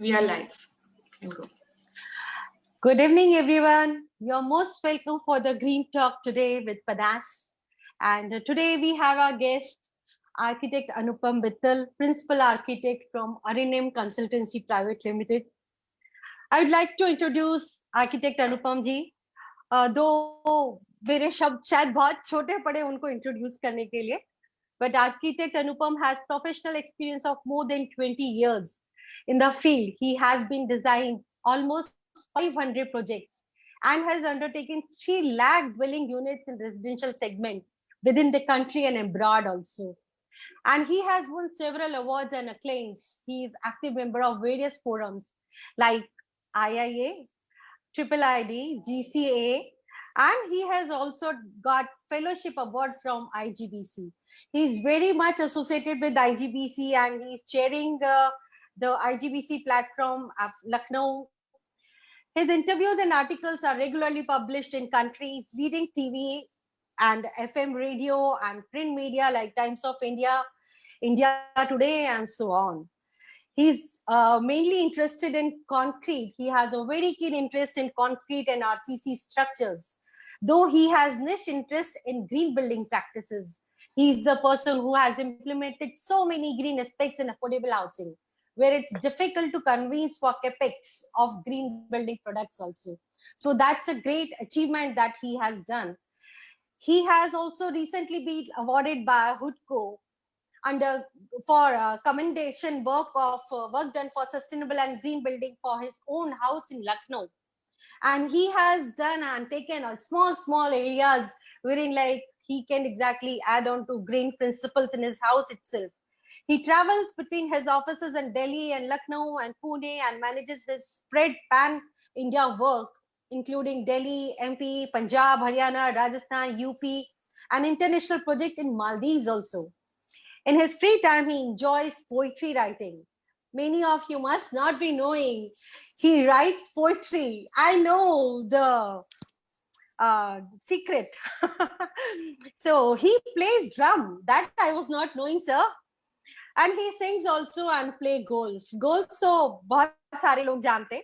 We are live. Can go. Good evening, everyone. You're most welcome for the Green Talk today with Panache. And today we have our guest, architect Anupam Bittal, principal architect from Arinem Consultancy Private Limited. I would like to introduce architect Anupam ji. दो मेरे शब्द शायद बहुत छोटे पड़े उनको introduce करने के लिए, but architect Anupam has professional experience of more than 20 years in the field. He has been designed almost 500 projects and has undertaken 3 lakh dwelling units in residential segment within the country and abroad also. And he has won several awards and acclaims. He is active member of various forums like IIA, Triple ID, GCA, and he has also got fellowship award from IGBC. He is very much associated with IGBC and he is chairing the IGBC platform of Lucknow. His interviews and articles are regularly published in countries leading TV and FM radio and print media like Times of India, India Today, and so on. He's mainly interested in concrete. He has a very keen interest in concrete and RCC structures, though he has niche interest in green building practices. He's the person who has implemented so many green aspects in affordable housing, where it's difficult to convince for capex of green building products also. So that's a great achievement that he has done. He has also recently been awarded by HUDCO under for commendation work of work done for sustainable and green building for his own house in Lucknow. And he has done and taken on small areas wherein like he can exactly add on to green principles in his house itself. He travels between his offices in Delhi and Lucknow and Pune and manages his spread pan India work, including Delhi, MP, Punjab, Haryana, Rajasthan, UP, an international project in Maldives also. In his free time, he enjoys poetry writing. Many of you must not be knowing he writes poetry. I know the secret. So he plays drum. That I was not knowing, sir. And he sings also and play golf. Golf so बहुत सारे लोग जानते.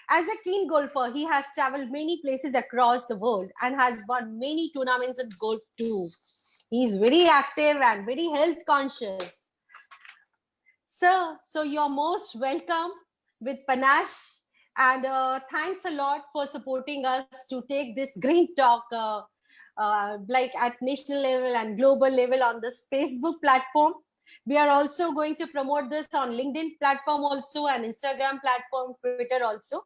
As a keen golfer, he has traveled many places across the world and has won many tournaments in golf too. He is very active and very health conscious. Sir, so you're most welcome with Panache, and thanks a lot for supporting us to take this green talk like at national level and global level on this Facebook platform. We are also going to promote this on LinkedIn platform also and Instagram platform, Twitter also.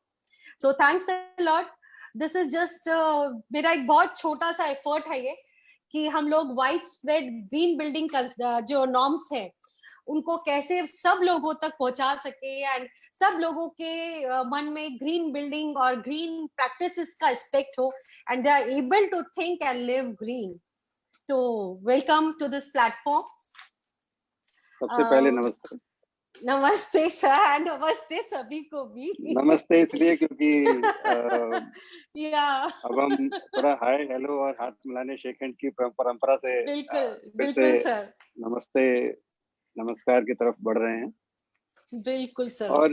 So thanks a lot. This is just मेरा एक बहुत छोटा सा effort है ये कि हम लोग वाइड स्प्रेड ग्रीन बिल्डिंग जो नॉर्म्स हैं उनको कैसे सब लोगों तक पहुंचा सके एंड सब लोगों के मन में ग्रीन बिल्डिंग और ग्रीन प्रैक्टिसेस का एस्पेक्ट हो and they are able to think and live green. तो वेलकम टू दिस प्लेटफॉर्म. सबसे पहले नमस्ते. नमस्ते सर, नमस्ते सभी को भी. नमस्ते इसलिए क्योंकि अब हम थोड़ा हाय हेलो और हाथ मिलाने शेक हैंड की परंपरा से बिल्कुल सर नमस्ते नमस्कार की तरफ बढ़ रहे हैं. बिल्कुल सर. और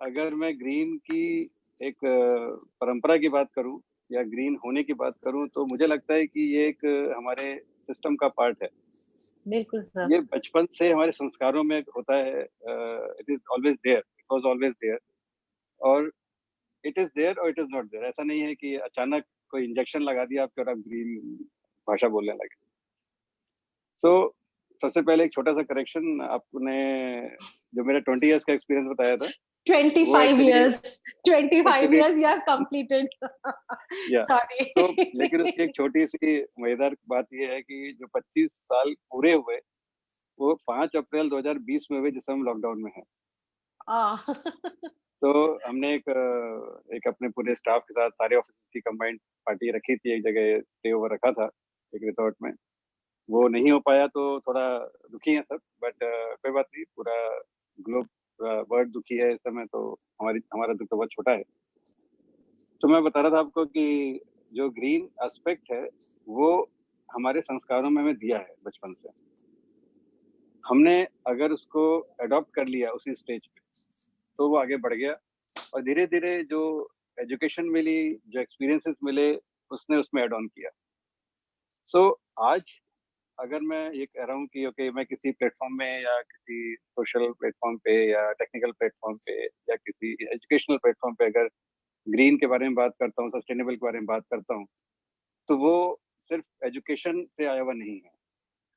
अगर मैं ग्रीन की एक परंपरा की बात करूं या ग्रीन होने की बात करूं तो मुझे लगता है कि ये एक हमारे सिस्टम का पार्ट है. बिल्कुल सर. ये बचपन से हमारे संस्कारों में होता है. It is always there, it was always there, और इट इज देयर और इट इज नॉट देयर. ऐसा नहीं है कि अचानक कोई इंजेक्शन लगा दिया आपके और आप ग्रीन भाषा बोलने लगे. सो सबसे पहले एक छोटा सा करेक्शन. आपने जो मेरा 20 इयर्स का एक्सपीरियंस बताया था, 25 years you have completed. Sorry. तो लेकिन उसकी एक छोटी सी मजेदार बात ये है कि जो 25 साल पूरे हुए वो 5 अप्रैल 2020 में हुए जिस समय लॉकडाउन में है. तो हमने एक अपने पूरे स्टाफ के साथ सारे ऑफिस की कंबाइंड पार्टी रखी थी. एक जगह स्टे ओवर रखा था एक रिसोर्ट में. वो नहीं हो पाया तो थोड़ा दुखी है सब, बट कोई बात नहीं. पूरा ग्लोब वर्ल्ड दुखी है इस समय, तो हमारा दुख तो बहुत छोटा है. तो मैं बता रहा था आपको कि जो ग्रीन एस्पेक्ट है वो हमारे संस्कारों में हमें दिया है बचपन से. हमने अगर उसको अडॉप्ट कर लिया उसी स्टेज पे तो वो आगे बढ़ गया और धीरे धीरे जो एजुकेशन मिली, जो एक्सपीरियंसेस मिले, उसने उसमें ऐड ऑन किया। सो आज अगर मैं ये कह रहा हूँ कि ओके मैं किसी प्लेटफॉर्म में या किसी सोशल प्लेटफॉर्म पे या टेक्निकल प्लेटफॉर्म पे या किसी एजुकेशनल प्लेटफॉर्म पे अगर ग्रीन के बारे में बात करता हूँ, सस्टेनेबल के बारे में बात करता हूँ, तो वो सिर्फ एजुकेशन से आया हुआ नहीं है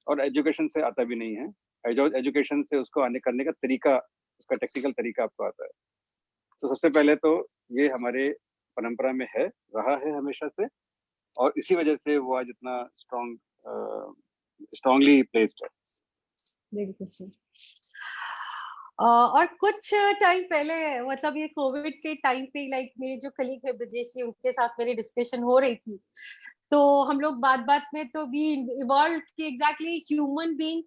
और एजुकेशन से आता भी नहीं है। एजुकेशन से उसको आने करने का तरीका, उसका टेक्निकल तरीका आपको आता है। तो सबसे पहले तो ये हमारे परंपरा में है, रहा है हमेशा से, और इसी वजह से वो आज इतना स्ट्रांगली प्लेस्ड है। बिल्कुल सही। और कुछ टाइम पहले, मतलब ये कोविड के टाइम पे, लाइक मेरे जो कलीग है ब्रजेश जी, उनके साथ मेरी डिस्कशन हो रही थी, तो हम लोग बात बात में तो भी इवॉल्व कि एग्जैक्टली ह्यूमन बीइंग,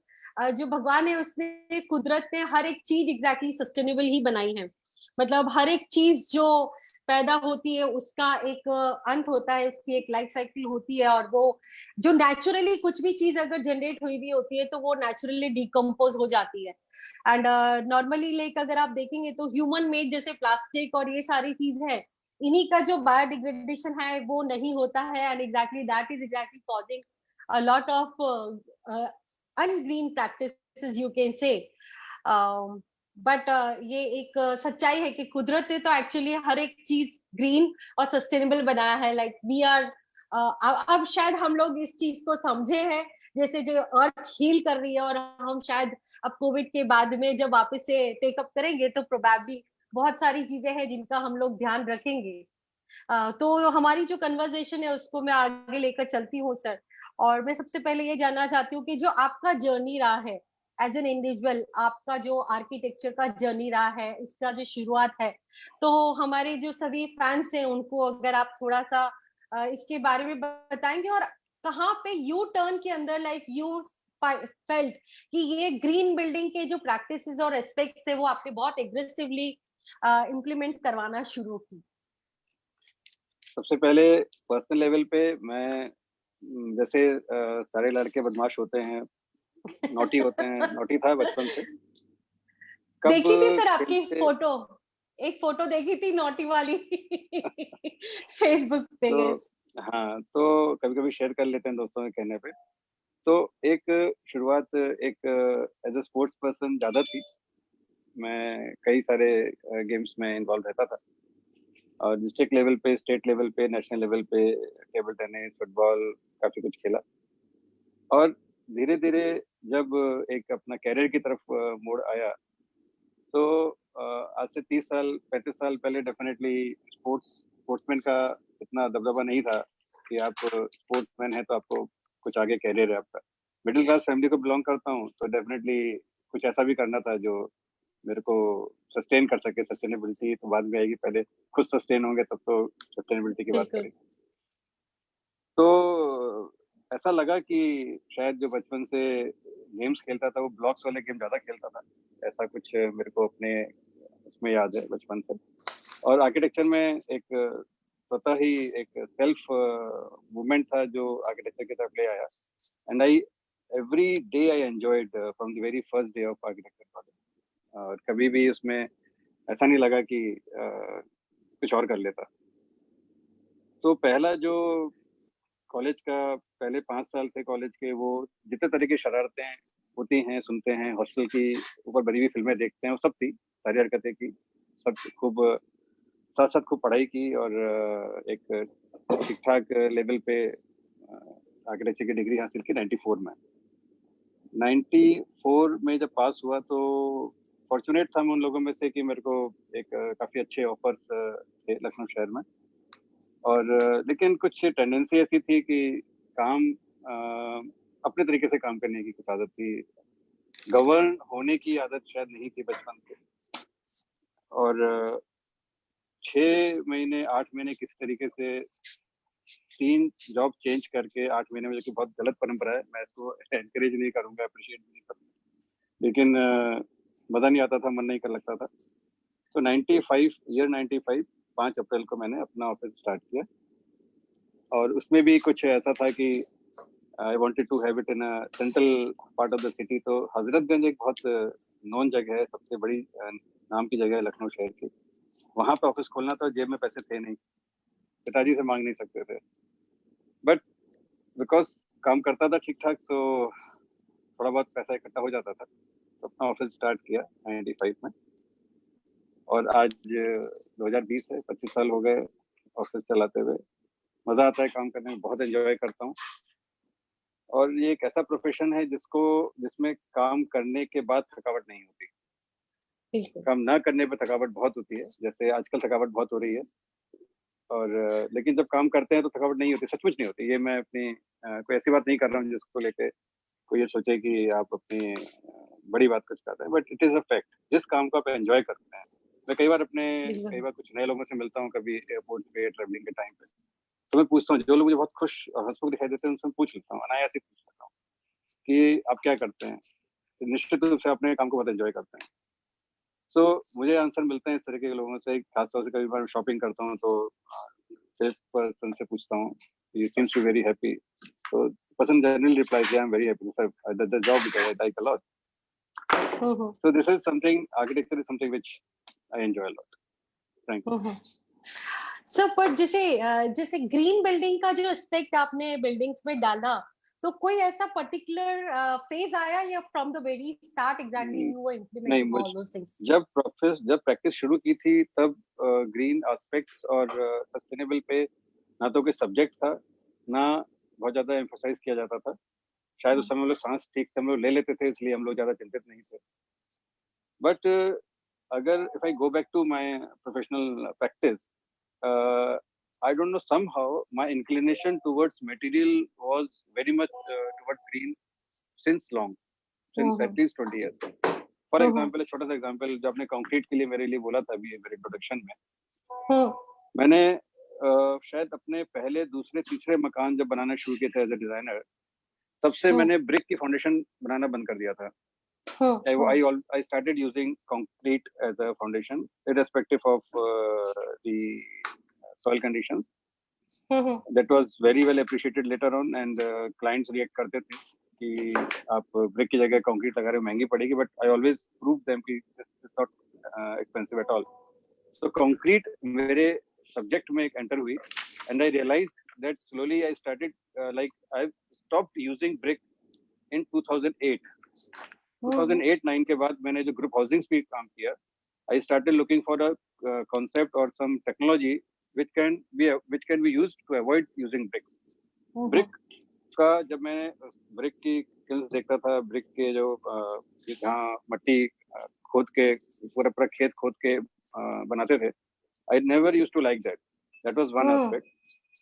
जो भगवान है उसने, कुदरत ने हर एक चीज एग्जैक्टली सस्टेनेबल ही बनाई है। मतलब हर एक चीज जो पैदा होती है उसका एक अंत होता है, उसकी एक लाइफ साइकिल होती है, और वो जो नेचुरली कुछ भी चीज अगर जनरेट हुई भी होती है तो वो नेचुरली डिकम्पोज हो जाती है। एंड नॉर्मली लाइक अगर आप देखेंगे तो ह्यूमन मेड जैसे प्लास्टिक और ये सारी चीज है, इन्हीं का जो बायोडिग्रेडेशन है वो नहीं होता है, and exactly that is exactly causing a lot of ungreen practices you can say. But ये एक सच्चाई है कि कुदरत ने तो एक्चुअली हर एक चीज ग्रीन और सस्टेनेबल बनाया है। लाइक वी आर, अब शायद हम लोग इस चीज को समझे हैं, जैसे जो अर्थ हील कर रही है, और हम शायद अब कोविड के बाद में जब वापस से टेकअप करेंगे तो प्रोबेबली बहुत सारी चीजें हैं जिनका हम लोग ध्यान रखेंगे। तो हमारी जो कन्वर्सेशन है उसको मैं आगे लेकर चलती हूँ सर। और मैं सबसे पहले ये जानना चाहती हूँ कि जो आपका जर्नी रहा है एज एन इंडिविजुअल, आपका जो आर्किटेक्चर का जर्नी रहा है, इसका जो शुरुआत है, तो हमारे जो सभी फैंस हैं उनको अगर आप थोड़ा सा इसके बारे में बताएंगे, और कहाँ पे यू टर्न के अंदर लाइक यू फेल्ट कि ये ग्रीन बिल्डिंग के जो प्रैक्टिसेस और एस्पेक्ट्स है वो आपने बहुत एग्रेसिवली इम्प्लीमेंट करवाना शुरू की। सबसे पहले पर्सनल लेवल पे मैं जैसे सारे लड़के बदमाश होते हैं, नॉटी होते हैं, नॉटी था बचपन से। कब देखी थी सर आपकी खेलते फोटो, एक फोटो देखी थी नोटी वाली फेसबुक पे। तो यस। हाँ, तो कभी कभी शेयर कर लेते हैं दोस्तों के कहने पे। तो एक शुरुआत एक एज अ स्पोर्ट्स पर्सन ज्यादा थी। मैं कई सारे गेम्स में इन्वॉल्व रहता था, और डिस्ट्रिक्ट लेवल पे, स्टेट लेवल पे, नेशनल लेवल पे टेबल टेनिस, फुटबॉल, काफी कुछ खेला। और धीरे धीरे जब एक अपना कैरियर की तरफ मोड़ आया, तो आज से 30 साल 35 साल पहले डेफिनेटली स्पोर्ट्समैन का इतना दबदबा नहीं था कि आप स्पोर्ट्समैन है तो आपको कुछ आगे कैरियर है आपका। मिडिल क्लास फैमिली को बिलोंग करता हूँ, तो डेफिनेटली कुछ ऐसा भी करना था जो मेरे को सस्टेन कर सके। सस्टेनेबिलिटी तो बाद में आएगी, पहले खुद सस्टेन होंगे तब तो सस्टेनेबिलिटी की बात बिल्कुल। करेंगे। तो ऐसा लगा कि शायद जो बचपन से गेम्स खेलता था वो ब्लॉक्स वाले गेम ज्यादा खेलता था, ऐसा कुछ मेरे को अपने उसमें याद है बचपन से। और आर्किटेक्चर में एक स्वतः ही एक सेल्फ मूवमेंट था जो आर्किटेक्चर की तरफ ले आया। And I every day I enjoyed from the very first day of architecture project. और कभी भी उसमें ऐसा नहीं लगा कि कुछ और कर लेता। तो पहला जो कॉलेज का पहले 5 साल थे कॉलेज के, वो जितने तरह की शरारतें होती हैं, सुनते हैं, हॉस्टल की ऊपर बनी हुई फिल्में देखते हैं, वो सब थी, सारी हरकतें की, सब खूब साथ साथ खूब पढ़ाई की। और एक ठीक ठाक लेवल पे आर्किटेक्चर की डिग्री हासिल की 94 में। 94 में जब पास हुआ तो फॉर्चुनेट था मैं उन लोगों में से कि मेरे को एक काफी अच्छे ऑफर्स थे लखनऊ शहर में। और लेकिन कुछ टेंडेंसी ऐसी थी कि काम अपने तरीके से काम करने की कुछ आदत थी, गवर्न होने की आदत शायद नहीं थी बचपन से। और 6 महीने 8 महीने किसी तरीके से 3 जॉब चेंज करके 8 महीने में, जो कि बहुत गलत परंपरा है, मैं इसको एनकरेज नहीं करूंगा, अप्रिशिएट नहीं करूंगा, लेकिन मजा नहीं आता था, मन नहीं कर लगता था। तो 95 5 अप्रैल को मैंने अपना ऑफिस स्टार्ट किया। और उसमें भी कुछ ऐसा था कि I wanted to have it in a central part of the city. तो हजरतगंज एक बहुत नॉन जगह है, सबसे बड़ी नाम की जगह है लखनऊ शहर की. वहाँ पे ऑफिस खोलना था, जेब में पैसे थे नहीं, पिताजी से मांग नहीं सकते थे, बट बिकॉज काम करता था ठीक ठाक, सो थोड़ा बहुत पैसा इकट्ठा हो जाता था, तो अपना ऑफिस स्टार्ट किया 95 में. और आज 2020 है, 25 साल हो गए ऑफिस चलाते हुए. मजा आता है काम करने में, बहुत एंजॉय करता हूँ. और ये एक ऐसा प्रोफेशन है जिसमें काम करने के बाद थकावट नहीं होती. काम ना करने पे थकावट बहुत होती है, जैसे आजकल थकावट बहुत हो रही है. और लेकिन जब काम करते हैं तो थकावट नहीं होती, सचमुच नहीं होती. ये मैं अपनी कोई ऐसी बात नहीं कर रहा हूँ जिसको लेके कोई ये सोचे कि आप अपनी बड़ी बात कुछ कर रहे हैं, but it is a fact. जिस काम को आप एंजॉय करते हैं. मैं कई बार कुछ नए लोगों से मिलता हूँ, कभी एयरपोर्ट पे ट्रेवलिंग के टाइम पे, तो मैं पूछता हूँ, जो लोग मुझे बहुत खुश और हंसमुख दिखाई देते हैं, उनसे पूछ लेता हूँ, अनायास ही पूछ लेता हूँ कि आप क्या करते हैं. तो निश्चित रूप से अपने काम को बहुत एंजॉय करते हैं. सो मुझे आंसर मिलते हैं इस तरह के लोगों से. खासतौर से कभी बार शॉपिंग करता हूँ तो सेल्स पर्सन से पूछता हूँ, he seems to very happy. तो person generally replies, I am very happy sir, the job which I like a lot. So this is something, architecture is something which I enjoy a lot. Thank you. सो पर जैसे green building का जो aspect आपने buildings में डाला, तो कोई ऐसा पर्टिकुलर फेज आया या from the very start exactly you were implementing all those things? जब प्रैक्टिस शुरू की थी तब ग्रीन एस्पेक्ट्स और सस्टेनेबल पे ना तो कोई सब्जेक्ट था, ना बहुत ज्यादा एम्फसाइज किया जाता था. शायद उस समय हम लोग सांस ठीक से हम लोग ले लेते थे, इसलिए हम लोग ज्यादा चिंतित नहीं थे. बट अगर if I go back to my professional practice, I don't know, somehow my inclination towards material was very much towards green since long, since at least 20 years. For example, छोटा सा एग्जांपल, जो आपने concrete के लिए मेरे लिए बोला था अभी मेरे इंट्रोडक्शन में, मैंने शायद अपने पहले दूसरे तीसरे मकान जब बनाना शुरू किए थे एज अ डिजाइनर, तब से मैंने ब्रिक की फाउंडेशन बनाना बंद कर दिया था. I started using concrete as a foundation, irrespective of the soil conditions. That was very well appreciated later on, and clients react करते थे कि आप ब्रिक की जगह कंक्रीट लगा रहे हो, महंगी पड़ेगी, but I always proved them कि this is not expensive at all. So concrete मेरे सब्जेक्ट में एक एंटर हुई, and I realized that slowly I started like I stopped using brick in 2008. 2008-9 के बाद मैंने जो ग्रुप हाउसिंग पे काम किया, I started looking for a concept or some technology which can be used to avoid using bricks. Brick का जब मैं ब्रिक की किल्स देखता था, ब्रिक के जो जहाँ मट्टी खोद के पूरा खेत खोद के बनाते थे, I never used to like that. That was one aspect.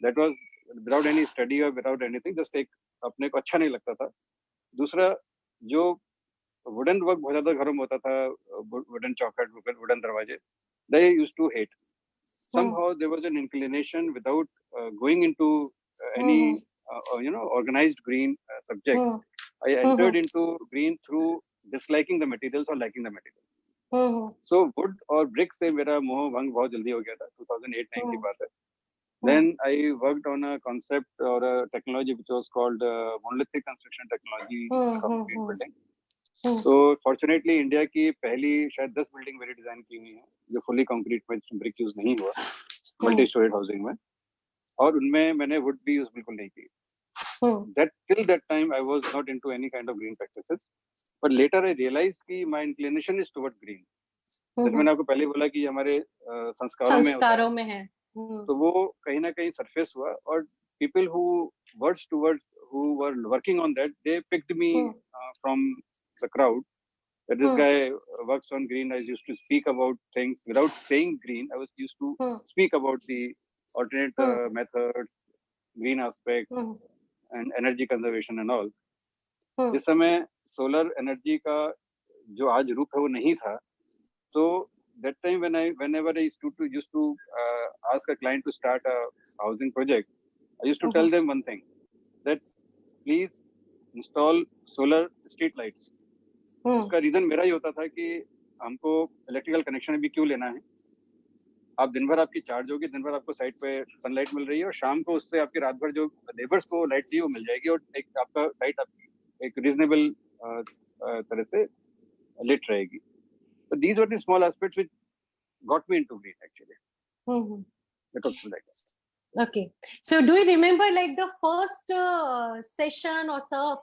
That was without any study or without anything, just एक अपने को अच्छा नहीं लगता था. दूसरा, जो वुडन वर्क बहुत ज्यादा घरों में होता था, वुडन चौखट, वुडन दरवाजे, they used to hate. Somehow there was an inclination without going into any organized green subject. I entered into green through disliking the materials or liking the materials. So wood और brick से मेरा मोह भंग बहुत जल्दी हो गया था. 2008-9 की बात है. Then I worked on a concept or a technology which was called monolithic construction technology of green building. तो फॉर्चुनेटली इंडिया की पहली शायद 10 बिल्डिंग मेरी डिजाइन की हुई है जो फुली कंक्रीट में ब्रिक यूज नहीं हुआ, मल्टी स्टोरेड हाउसिंग में, और उनमें मैंने वुड भी यूज बिल्कुल नहीं की. That till that time I was not into any kind of green practices, but later I realized कि my inclination is towards green. जैसे मैंने आपको पहले बोला कि हमारे संस्कारों में है, तो वो कहीं ना कहीं सरफेस हुआ, और people who were working on that, they picked me from the crowd, that this guy works on green. I used to speak about things without saying green. I was used to speak about the alternate methods, green aspect, and energy conservation and all. इस समय solar energy का जो आज रूप है वो नहीं था. So that time whenever I used to ask a client to start a housing project, I used to tell them one thing, that please install solar street lights. उसका रीजन मेरा ही होता था कि हमको इलेक्ट्रिकल कनेक्शन भी क्यों लेना है, आप दिन भर आपकी चार्ज होगी, दिन भर आपको साइट पे सनलाइट मिल रही है, और शाम को उससे आपकी रात भर जो लेबर्स को लाइट चाहिए वो मिल जाएगी, और एक आपका लाइट आपकी एक रीजनेबल तरह से लिट रहेगी. So these were the small aspects which got me into green actually. Mhm. It was like that. Okay. So do you remember like the first session or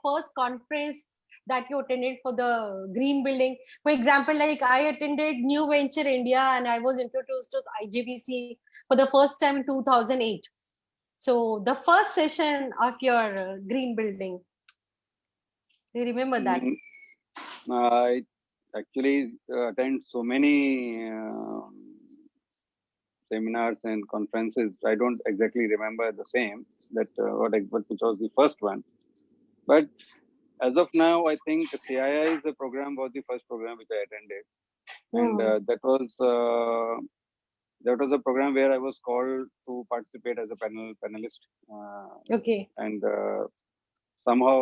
first conference that you attended for the green building? For example, like I attended New Venture India and I was introduced to IGBC for the first time in 2008. So the first session of your green building, do you remember that? I actually attend so many seminars and conferences. I don't exactly remember the same that which was the first one, but as of now, I think CII's program was the first program which I attended, and that was a program where I was called to participate as a panelist. Okay. And somehow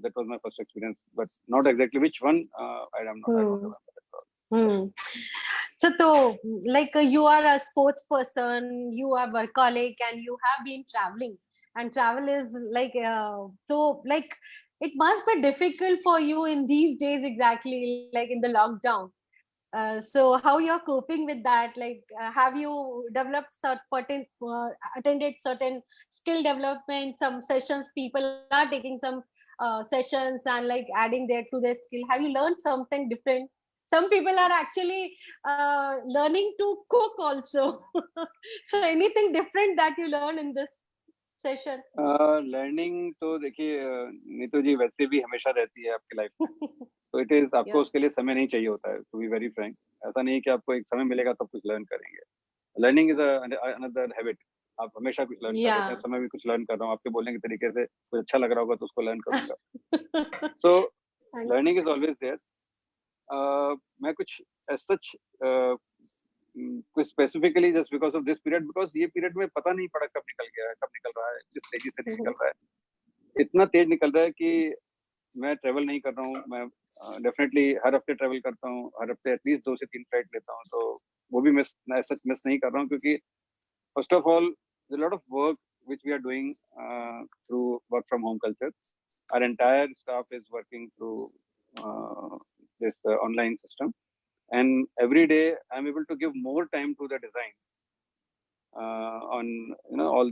that was my first experience, but not exactly which one. I don't remember that all. So, like you are a sports person, you are a workaholic, and you have been traveling. And travel is like so. Like it must be difficult for you in these days, exactly like in the lockdown. So, how you're coping with that? Like, have you developed certain attended certain skill development, some sessions? People are taking some sessions and like adding there to their skill. Have you learned something different? Some people are actually learning to cook also. So anything different that you learn in this session? Learning तो देखिए नीतू जी वैसे भी हमेशा रहती है आपकी life में, तो इट इज आपको उसके लिए समय नहीं चाहिए होता है, टू बी वेरी फ्रैंक. ऐसा नहीं कि आपको एक समय मिलेगा तब कुछ लर्न करेंगे. Learning is another habit. आप हमेशा कुछ लर्न कर रहे हैं. समय भी कुछ लर्न कर रहा हूँ, आपके बोलने के तरीके से कुछ अच्छा लग रहा होगा तो उसको लर्न करूंगा. So learning is always there. मैं कुछ सच कुछ specifically just because of this period, because ये पीरियड में पता नहीं पड़ा कब निकल गया है, कब निकल रहा है, किस तेजी से निकल रहा है. इतना तेज निकल रहा है कि मैं ट्रेवल नहीं कर रहा हूँ. मैं डेफिनेटली हर हफ्ते ट्रेवल करता हूँ, हर हफ्ते एटलीस्ट 2 से 3 फ्लाइट लेता हूँ, तो वो भी सच मिस नहीं कर रहा हूँ, क्योंकि first of all a lot of work which we are doing through work from home culture. Our entire staff is working through this online system, and every day I'm able to give more time to the design on all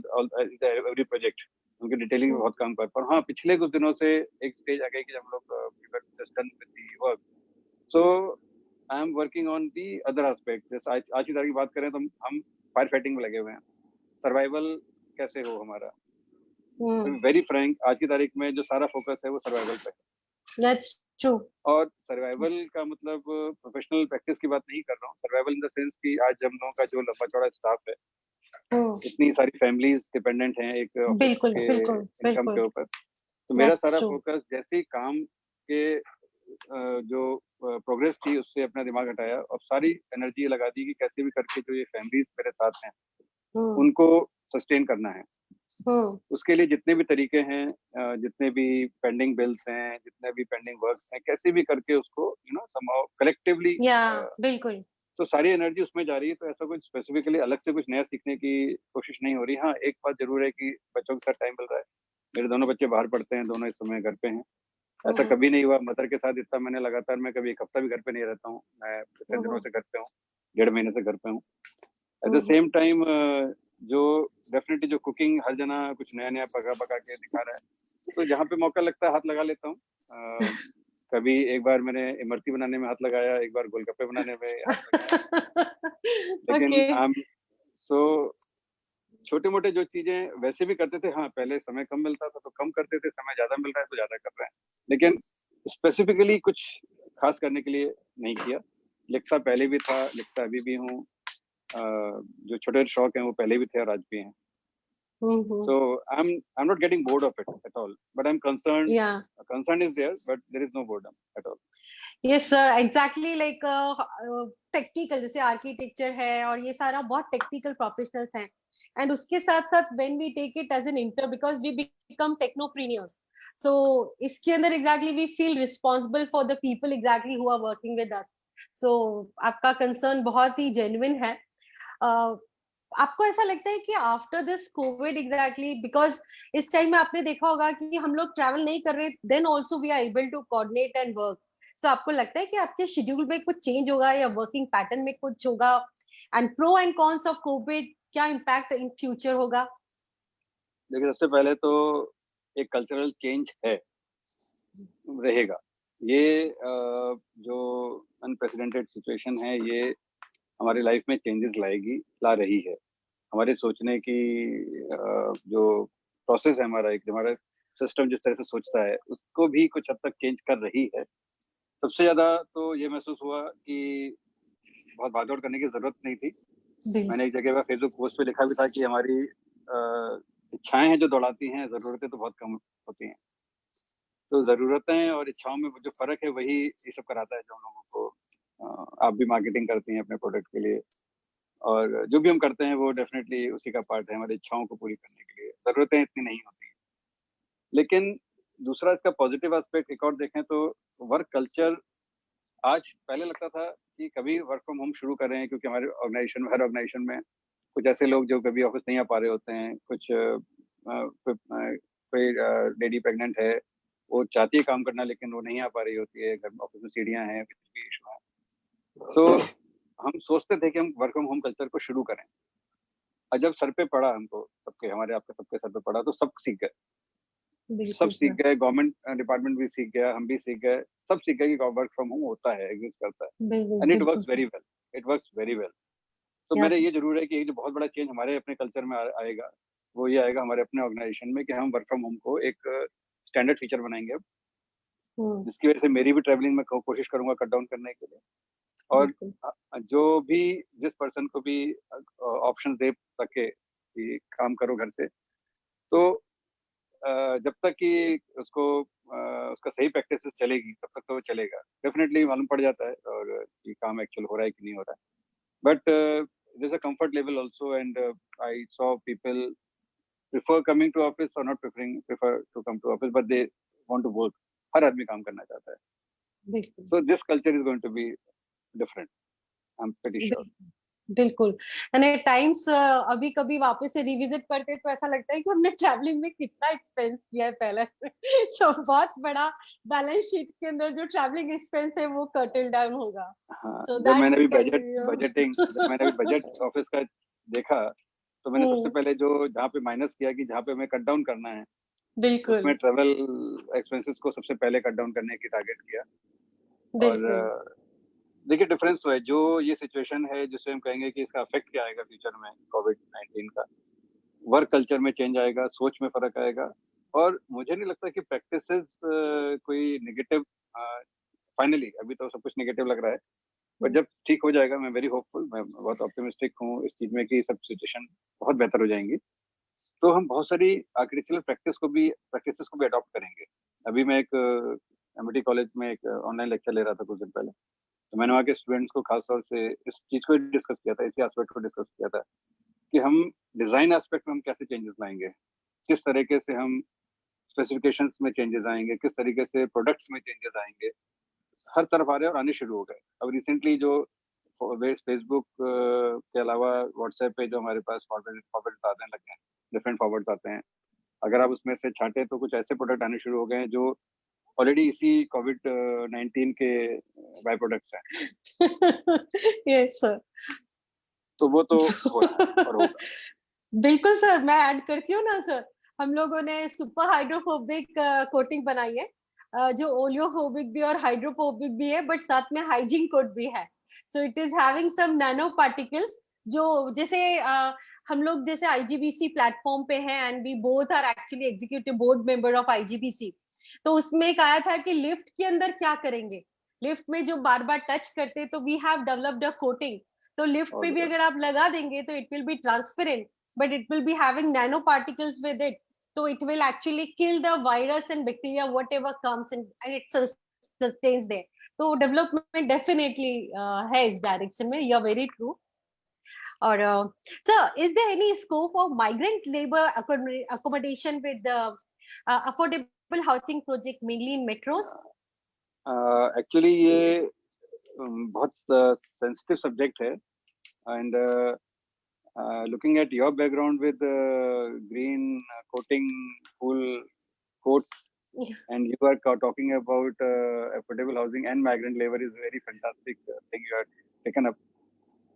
every project. उनके detailing में बहुत काम कर पर हाँ पिछले कुछ दिनों से एक स्टेज आ गई कि हम लोग just done with the work, so I am working on the other aspect. जैसे आज की तारीख की बात करें तो हम फायर फाइटिंग में लगे हुए हैं. सर्वाइवल कैसे हो हमारा, वेरी फ्रैंक, आज की तारीख में जो सारा फोकस है वो सर्वाइवल पे है. That's true. और सर्वाइवल का मतलब प्रोफेशनल प्रैक्टिस की बात नहीं कर रहा हूँ. सर्वाइवल इन द सेंस कि आज हम लोगों का जो लंबा चौड़ा स्टाफ है, इतनी सारी फैमिलीज डिपेंडेंट हैं एक इनकम के ऊपर, तो मेरा सारा फोकस जैसे ही काम के जो प्रोग्रेस थी उससे अपना दिमाग हटाया और सारी एनर्जी लगा दी कि कैसे भी करके जो ये फैमिलीज मेरे साथ हैं उनको सस्टेन करना है. उसके लिए जितने भी तरीके हैं, जितने भी पेंडिंग बिल्स हैं, जितने भी पेंडिंग वर्क्स हैं, कैसे भी करके उसको समहाउ कलेक्टिवली बिल्कुल, तो सारी एनर्जी उसमें जा रही है. तो ऐसा कुछ स्पेसिफिकली अलग से कुछ नया सीखने की कोशिश नहीं हो रही. हाँ, एक बात जरूर है कि बच्चों के साथ टाइम मिल रहा है. मेरे दोनों बच्चे बाहर पढ़ते हैं, दोनों इस समय घर पे हैं. ऐसा कभी नहीं हुआ मदर के साथ इतना मैंने लगातार, मैं कभी एक हफ्ता भी घर पे नहीं रहता हूँ. मैं कितने दिनों से घर पे हूँ, 1.5 महीने से घर पे हूँ. एट द सेम टाइम जो डेफिनेटली जो कुकिंग हर जना कुछ नया नया पका के दिखा रहा है, तो जहाँ पे मौका लगता है हाथ लगा लेता हूँ. कभी एक बार मैंने इमरती बनाने में हाथ लगाया, एक बार गोलगप्पे बनाने में हाथ लगाया. लेकिन सो छोटे मोटे जो चीजें वैसे भी करते थे. हाँ, पहले समय कम मिलता था तो कम करते थे, समय ज्यादा मिल रहा है तो ज्यादा कर रहे हैं, लेकिन स्पेसिफिकली कुछ खास करने के लिए नहीं किया. लिखता पहले भी था, लिखता अभी भी हूँ. जो छोटे शौक हैं वो पहले भी थे और आज भी हैं. So I'm not getting bored of it at all, but I'm concerned. Concern is there, but there is no boredom at all. Yes sir, exactly. like technical जैसे आर्किटेक्चर है और ये सारा बहुत टेक्निकल प्रोफेशनल्स हैं, एंड उसके साथ साथ when we take it as an inter, because we become technopreneurs, so इसके अंदर exactly we feel responsible for the people exactly who are working with us. So आपका कंसर्न बहुत ही जेन्युइन है. आपको ऐसा लगता है कि after this Covid exactly, because इस टाइम में आपने देखा होगा कि हम लोग ट्रैवल नहीं कर रहे, then also we are able to coordinate and work, so आपको लगता है कि आपके शेड्यूल में कुछ चेंज होगा या वर्किंग पैटर्न में कुछ होगा, and pro and cons of Covid, क्या इम्पैक्ट इन फ्यूचर होगा? देखिए, सबसे पहले तो एक कल्चरल चेंज है, रहेगा। ये जो अनप्रेसिडेंटेड सिचुएशन है, ये हमारी लाइफ में चेंजेस ला रही है। हमारे सोचने की जो प्रोसेस है हमारा, एक हमारा सिस्टम जिस तरह से सोचता है, उसको भी कुछ हद तक चेंज कर रही है। सबसे ज़्यादा तो ये महसूस हुआ कि बहुत भागदौड़ करने की ज़रूरत नहीं थी। मैंने एक जगह पर फेसबुक पोस्ट पे लिखा भी था कि हमारी इच्छाएं हैं जो दौड़ाती हैं, ज़रूरतें तो बहुत कम होती हैं। तो ज़रूरतें और इच्छाओं में जो फ़र्क है, वही ये सब कराता है जो हम लोगों को आप भी मार्केटिंग करती हैं अपने प्रोडक्ट के लिए, और जो भी हम करते हैं वो डेफिनेटली उसी का पार्ट है, हमारी इच्छाओं को पूरी करने के लिए। ज़रूरतें इतनी नहीं होती हैं। लेकिन दूसरा इसका पॉजिटिव एस्पेक्ट एक और देखें तो वर्क कल्चर, आज पहले लगता था कि कभी वर्क फ्रॉम होम शुरू कर रहे हैं, क्योंकि हमारे ऑर्गेनाइजेशन में, हर ऑर्गेनाइजेशन में कुछ ऐसे लोग जो कभी ऑफिस नहीं आ पा रहे होते हैं, कुछ कोई लेडी प्रेग्नेंट है, वो चाहती है काम करना लेकिन वो नहीं आ पा रही होती है, घर में ऑफिस में सीढ़ियाँ हैं, कुछ भी इशू है। तो हम सोचते थे कि हम वर्क फ्रॉम होम कल्चर को शुरू करें, और जब सर पे पड़ा हमको सबके, हमारे आपके सबके सर पे पड़ा, तो सब सीख गए, सब सीख गए। गवर्नमेंट डिपार्टमेंट भी सीख गया, हम भी सीख गए, सब सीख गए कि वर्क फ्रॉम होम होता है, एग्जिस्ट करता है, and it works very well, it works very well. तो मेरा ये जरूर है कि एक जो बहुत बड़ा चेंज हमारे अपने कल्चर में आएगा, वो ये आएगा हमारे अपने ऑर्गेनाइजेशन में कि हम वर्क फ्रॉम होम को एक स्टैंडर्ड फीचर बनाएंगे अब, जिसकी वजह से मेरी भी ट्रैवलिंग में कोशिश करूंगा कट डाउन करने के लिए, और जो भी जिस पर्सन को भी ऑप्शन दे सके कि काम करो घर से, तो जब तक कि उसको उसका सही प्रैक्टिस चलेगी, तब तक तो वो चलेगा। डेफिनेटली मालूम पड़ जाता है और कि काम एक्चुअल हो रहा है कि नहीं हो रहा है, but there's a comfort level also, and I saw people prefer coming to office or not prefer to come to office, but they want to work. हर आदमी काम करना चाहता है, so this culture is going to be different, I'm pretty sure. बिल्कुल, and eight times अभी कभी वापस से रिविजिट करते तो ऐसा लगता है कि हमने ट्रैवलिंग में कितना एक्सपेंस किया है पहले तो बहुत बड़ा बैलेंस शीट के अंदर जो ट्रैवलिंग एक्सपेंस है वो कटल डाउन होगा। हाँ, so जब मैंने भी बजट ऑफिस का देखा, तो मैंने सबसे पहले जो जहाँ पे माइनस किया कि जहाँ पे हमें कट डाउन करना है, बिल्कुल, उसमें ट्रैवल एक्सपेंसेस को सबसे पहले कट डाउन करने की टारगेट किया। और देखिए डिफरेंस तो है, जो ये सिचुएशन है जिससे हम कहेंगे कि इसका इफेक्ट क्या आएगा फ्यूचर में कोविड-19 का, वर्क कल्चर में चेंज आएगा, सोच में फर्क आएगा, और मुझे नहीं लगता कि प्रैक्टिसेस कोई नेगेटिव, फाइनली अभी तो सब कुछ नेगेटिव लग रहा है, पर जब ठीक हो जाएगा, मैं वेरी होपफुल, मैं बहुत ऑप्टिमिस्टिक हूँ इस चीज में कि सब सिचुएशन बहुत बेहतर हो जाएंगी, तो हम बहुत सारी आर्किटेक्चरल प्रैक्टिसेस को भी अडॉप्ट करेंगे। अभी मैं एक एमआईटी कॉलेज में एक ऑनलाइन लेक्चर ले रहा था कुछ दिन पहले, तो मैंने वहाँ के स्टूडेंट्स को खास तौर से इस चीज को डिस्कस किया था, इसी एस्पेक्ट को डिस्कस किया था कि हम डिजाइन एस्पेक्ट में हम कैसे चेंजेस लाएंगे, किस तरीके से हम स्पेसिफिकेशंस में चेंजेस आएंगे, किस तरीके से प्रोडक्ट्स में चेंजेस आएंगे, हर तरफ आ रहे हैं और आने शुरू हो गए। अब रिसेंटली जो फेसबुक के अलावा व्हाट्सएप पे जो हमारे पास फॉरवर्ड आने लगे हैं, डिफरेंट फॉरवर्ड्स आते हैं, अगर आप उसमें से छांटे तो कुछ ऐसे प्रोडक्ट आने शुरू हो गए हैं जो ऑलरेडी इसी कोविड-19 के बाय प्रोडक्ट्स हैं। यस सर, तो वो तो हो रहा है और होगा। बिल्कुल सर, मैं ऐड करती हूँ ना सर, हम लोगों ने सुपर हाइड्रोफोबिक कोटिंग बनाई है, जो ओलियोफोबिक भी और हाइड्रोफोबिक भी है, बट साथ में हाइजीन कोट भी है। So it is having some nano particles, जो जैसे हम लोग जैसे आईजीबीसी प्लेटफॉर्म पे हैं, and we both are actually executive board member of IGBC. तो उसमें एक आया था कि लिफ्ट के अंदर क्या करेंगे, लिफ्ट में जो बार बार टच करते, तो we have developed a coating, तो लिफ्ट पे भी अगर आप लगा देंगे तो it will be transparent, but it will be having nanoparticles with it, so it will actually kill the virus and bacteria whatever comes in, and it sustains there. So development definitely है इस direction में, you are very true. और sir, is there any scope of migrant labor accommodation with the affordable housing project mainly in metros? Actually ये बहुत sensitive subject है, and looking at your background with green coating, cool coats, and you are talking about affordable housing and migrant labor is very fantastic thing you have taken up.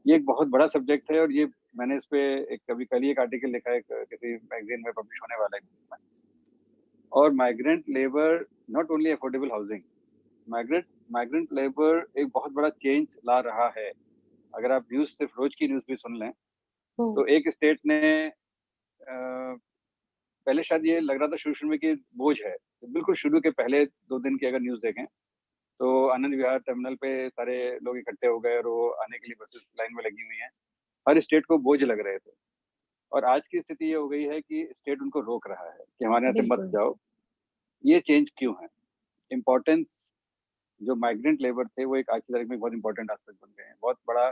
ये एक बहुत बड़ा subject है और ये मैंने इस पे कभी कल ही एक आर्टिकल लिखा है किसी मैगजीन में पब्लिश होने वाला है. और migrant labour not only affordable housing, migrant labour एक बहुत बड़ा चेंज ला रहा है. अगर आप न्यूज सिर्फ रोज की न्यूज भी सुन लें तो एक स्टेट ने पहले शायद ये लग रहा था शुरू में कि बोझ है, बिल्कुल शुरू के पहले 2 दिन की अगर न्यूज देखें तो आनंद विहार टर्मिनल पे सारे लोग इकट्ठे हो गए और वो आने के लिए बसेस लाइन में लगी हुई हैं. हर स्टेट को बोझ लग रहे थे और आज की स्थिति ये हो गई है कि स्टेट उनको रोक रहा है कि हमारे यहाँ से मत जाओ. ये चेंज क्यों है? इम्पोर्टेंस जो माइग्रेंट लेबर थे वो एक आज की तारीख में बहुत इंपॉर्टेंट एस्पेक्ट बन गए हैं. बहुत बड़ा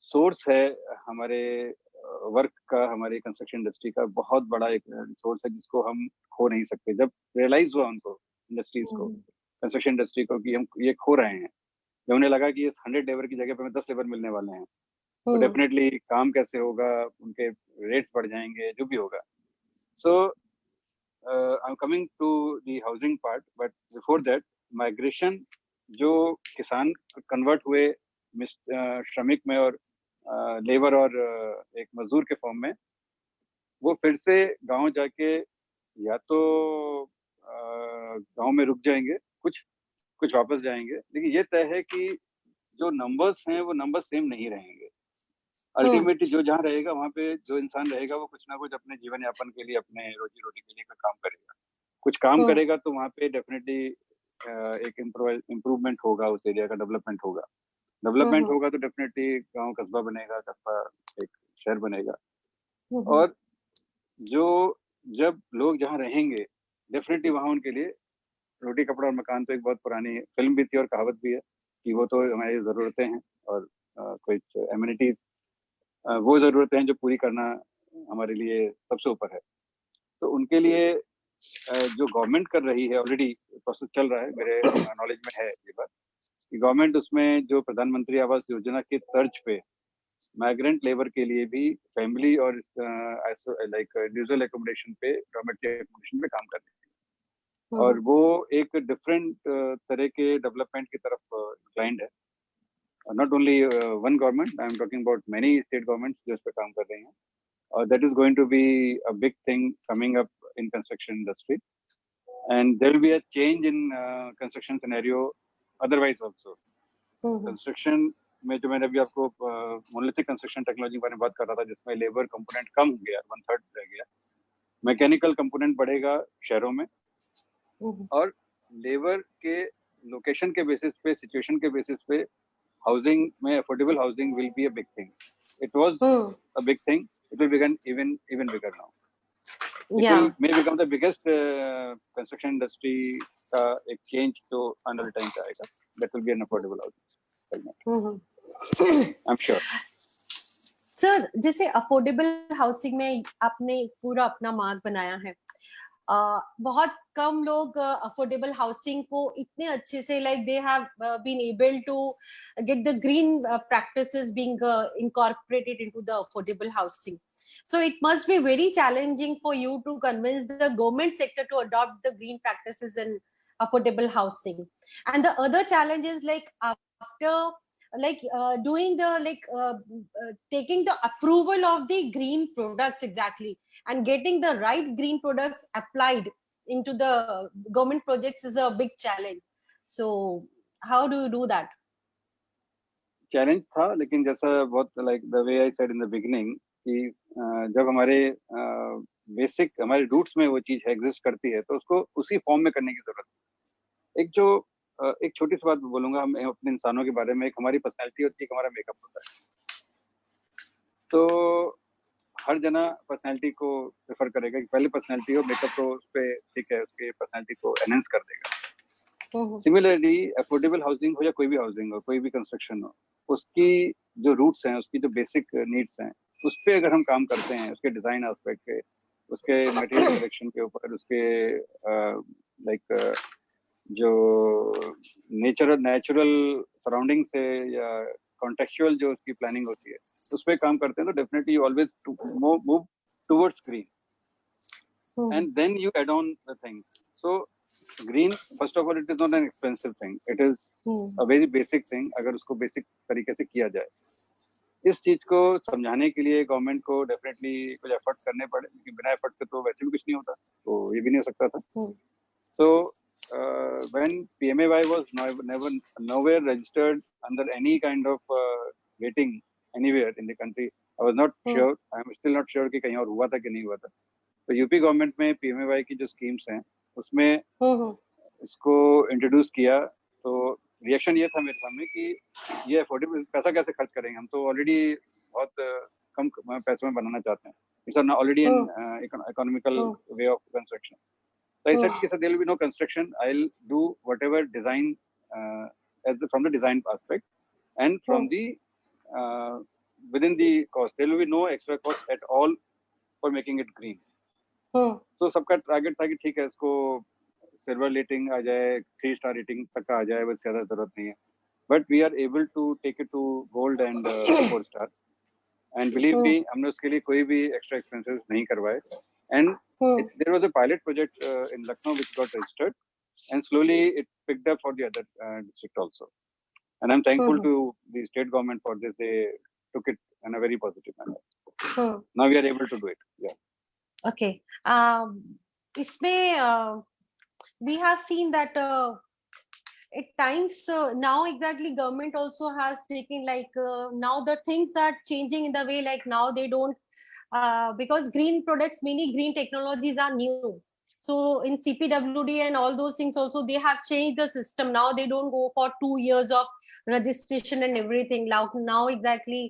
सोर्स है हमारे वर्क का, हमारी कंस्ट्रक्शन इंडस्ट्री का बहुत बड़ा एक सोर्स है जिसको हम खो नहीं सकते. जब रियलाइज हुआ उनको इंडस्ट्रीज को, कंस्ट्रक्शन इंडस्ट्री को कि हम ये खो रहे हैं, जब उन्हें लगा कि 100 लेबर की जगह पे हमें 10 लेबर मिलने वाले हैं तो डेफिनेटली काम कैसे होगा, उनके रेट्स बढ़ जाएंगे, जो भी होगा. So I am coming to the housing part, but before that migration जो किसान कन्वर्ट हुए श्रमिक में और लेबर और एक मजदूर के फॉर्म में, वो फिर से गांव जाके या तो गांव में रुक जाएंगे, कुछ वापस जाएंगे, लेकिन ये तय है कि जो नंबर्स हैं वो नंबर सेम नहीं रहेंगे. अल्टीमेटली जो जहाँ रहेगा वहाँ पे जो इंसान रहेगा वो कुछ ना कुछ अपने जीवन यापन के लिए, अपने रोजी रोटी के लिए कोई काम करेगा. कुछ काम करेगा तो वहाँ पे डेफिनेटली एक इम्प्रूवमेंट होगा, उस एरिया का डेवलपमेंट होगा. डेवलपमेंट होगा तो डेफिनेटली गांव कस्बा बनेगा, कस्बा एक शहर बनेगा. और जो जब लोग जहाँ रहेंगे डेफिनेटली वहाँ उनके लिए रोटी कपड़ा और मकान, तो एक बहुत पुरानी फिल्म भी थी और कहावत भी है कि वो तो हमारी ज़रूरतें हैं और कुछ एमिनिटीज वो ज़रूरतें हैं जो पूरी करना हमारे लिए सबसे ऊपर है. तो उनके लिए जो गवर्नमेंट कर रही है, ऑलरेडी प्रोसेस चल रहा है, मेरे नॉलेज में है ये बात कि गवर्नमेंट उसमें जो प्रधानमंत्री आवास योजना के तर्ज पे माइग्रेंट लेबर के लिए भी फैमिली और लाइक इंडिविजुअल एकोमोडेशन पे, डोमेस्टिक एकोमोडेशन पे काम कर रही है. और वो एक डिफरेंट तरह के डेवलपमेंट की तरफ इंक्लाइंड है. Not only one government, I am talking about many state governments जो इस पे काम कर रही हैं. और that is going to be a big thing coming up in construction industry, and there will be a change in construction scenario otherwise also. Construction में जो मैंने अभी आपको मोनोलिथिक कंस्ट्रक्शन टेक्नोलॉजी के बारे में बात कर रहा था जिसमें लेबर कंपोनेंट कम हो गया, 1/3 रह गया, मैकेनिकल कंपोनेंट बढ़ेगा शहरों में और लेबर के लोकेशन के बेसिस पे, सिचुएशन के बेसिस पे हाउसिंग में affordable housing will be a big thing. It was a big thing. It will become even bigger now. It may become the biggest construction industry एक change जो आने वाले time पे आएगा. That will be an affordable housing. I'm sure. Sir, जैसे affordable housing में आपने पूरा अपना मार्ग बनाया है. बहुत कम लोग अफोर्डेबल हाउसिंग को इतने अच्छे से, like they have been able to get the green practices being incorporated into the affordable housing. So it must be very challenging for you to convince the government sector to adopt the green practices in affordable housing. And the other challenge is like after doing the taking the approval of the green products exactly and getting the right green products applied into the government projects is a big challenge. So how do you do that? Challenge था, लेकिन जैसा बहुत like the way I said in the beginning कि जब हमारे basic हमारे roots में वो चीज एग्जिस्ट करती है तो उसको उसी फॉर्म में करने की जरूरत है. एक छोटी सी बात बोलूंगा हम अपने इंसानों के बारे में. एक हमारी पर्सनैलिटी होती है, एक हमारा मेकअप होता है. तो हर जना पर्सनैलिटी को प्रेफर करेगा कि पहले पर्सनैलिटी हो, मेकअप तो उस पर ठीक है, उसके पर्सनैलिटी को एनहेंस कर देगा. सिमिलरली अफोर्डेबल हाउसिंग हो या कोई भी हाउसिंग हो, कोई भी कंस्ट्रक्शन हो, उसकी जो रूट्स हैं, उसकी जो बेसिक नीड्स हैं, उस पर अगर हम काम करते हैं, उसके डिजाइन एस्पेक्ट पे, उसके मटेरियल सिलेक्शन के ऊपर, उसके जो नेचुरल सराउंडिंग से या कॉन्टेक्चुअल जो उसकी प्लानिंग होती है उस पर काम करते हैं तो definitely you always move towards green and then you add on the things. So green first of all it is not an expensive thing, it is a very basic thing अगर उसको बेसिक तरीके से किया जाए. इस चीज को समझाने के लिए गवर्नमेंट को डेफिनेटली कुछ एफर्ट्स करने पड़े, क्योंकि बिना एफर्ट के तो वैसे भी कुछ नहीं होता, तो ये भी नहीं हो सकता था. So when PMAY was nowhere registered under any kind of rating anywhere in the country, I was not sure. I am still not sure कि कहीं और हुआ था कि नहीं हुआ था. तो यूपी गवर्नमेंट में PMAY की जो स्कीम्स हैं उसमें इसको इंट्रोड्यूस किया, तो रिएक्शन ये था मेरे सामने कि ये अफोर्डेबल पैसा कैसे खर्च करेंगे, हम तो ऑलरेडी बहुत कम पैसों में बनाना चाहते हैं, it's already N economical way of construction. So I said, sir, there will be no construction. I'll do whatever design from the design aspect and from the within the cost. There will be no extra cost at all for making it green. So सबका target था कि ठीक है इसको silver rating आ जाए, 3 star rating तक आ जाए, बस ज्यादा जरूरत नहीं है. But we are able to take it to gold and 4 star. And believe me, हमने उसके लिए कोई भी extra expenses नहीं करवाए. And there was a pilot project in Lucknow which got registered, and slowly it picked up for the other district also. And I'm thankful to the state government for this. They took it in a very positive manner. Now we are able to do it. Yeah. Okay. इसमें we have seen that at times now exactly government also has taken like now the things are changing in the way like now they don't. Because green products, many green technologies are new. So in CPWD and all those things also, they have changed the system. Now they don't go for 2 years of registration and everything. Now exactly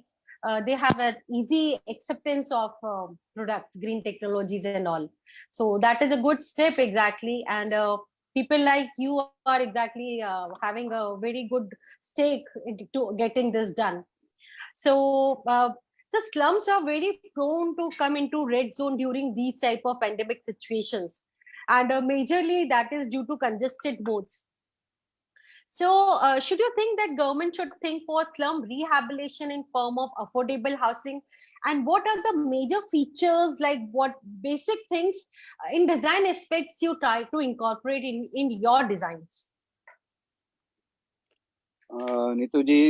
they have an easy acceptance of products, green technologies and all. So that is a good step exactly. And people like you are exactly having a very good stake into getting this done. So so slums are very prone to come into red zone during these type of pandemic situations, and majorly that is due to congested modes. So should you think that government should think for slum rehabilitation in form of affordable housing, and what are the major features, like what basic things in design aspects you try to incorporate in your designs? Neetu ji,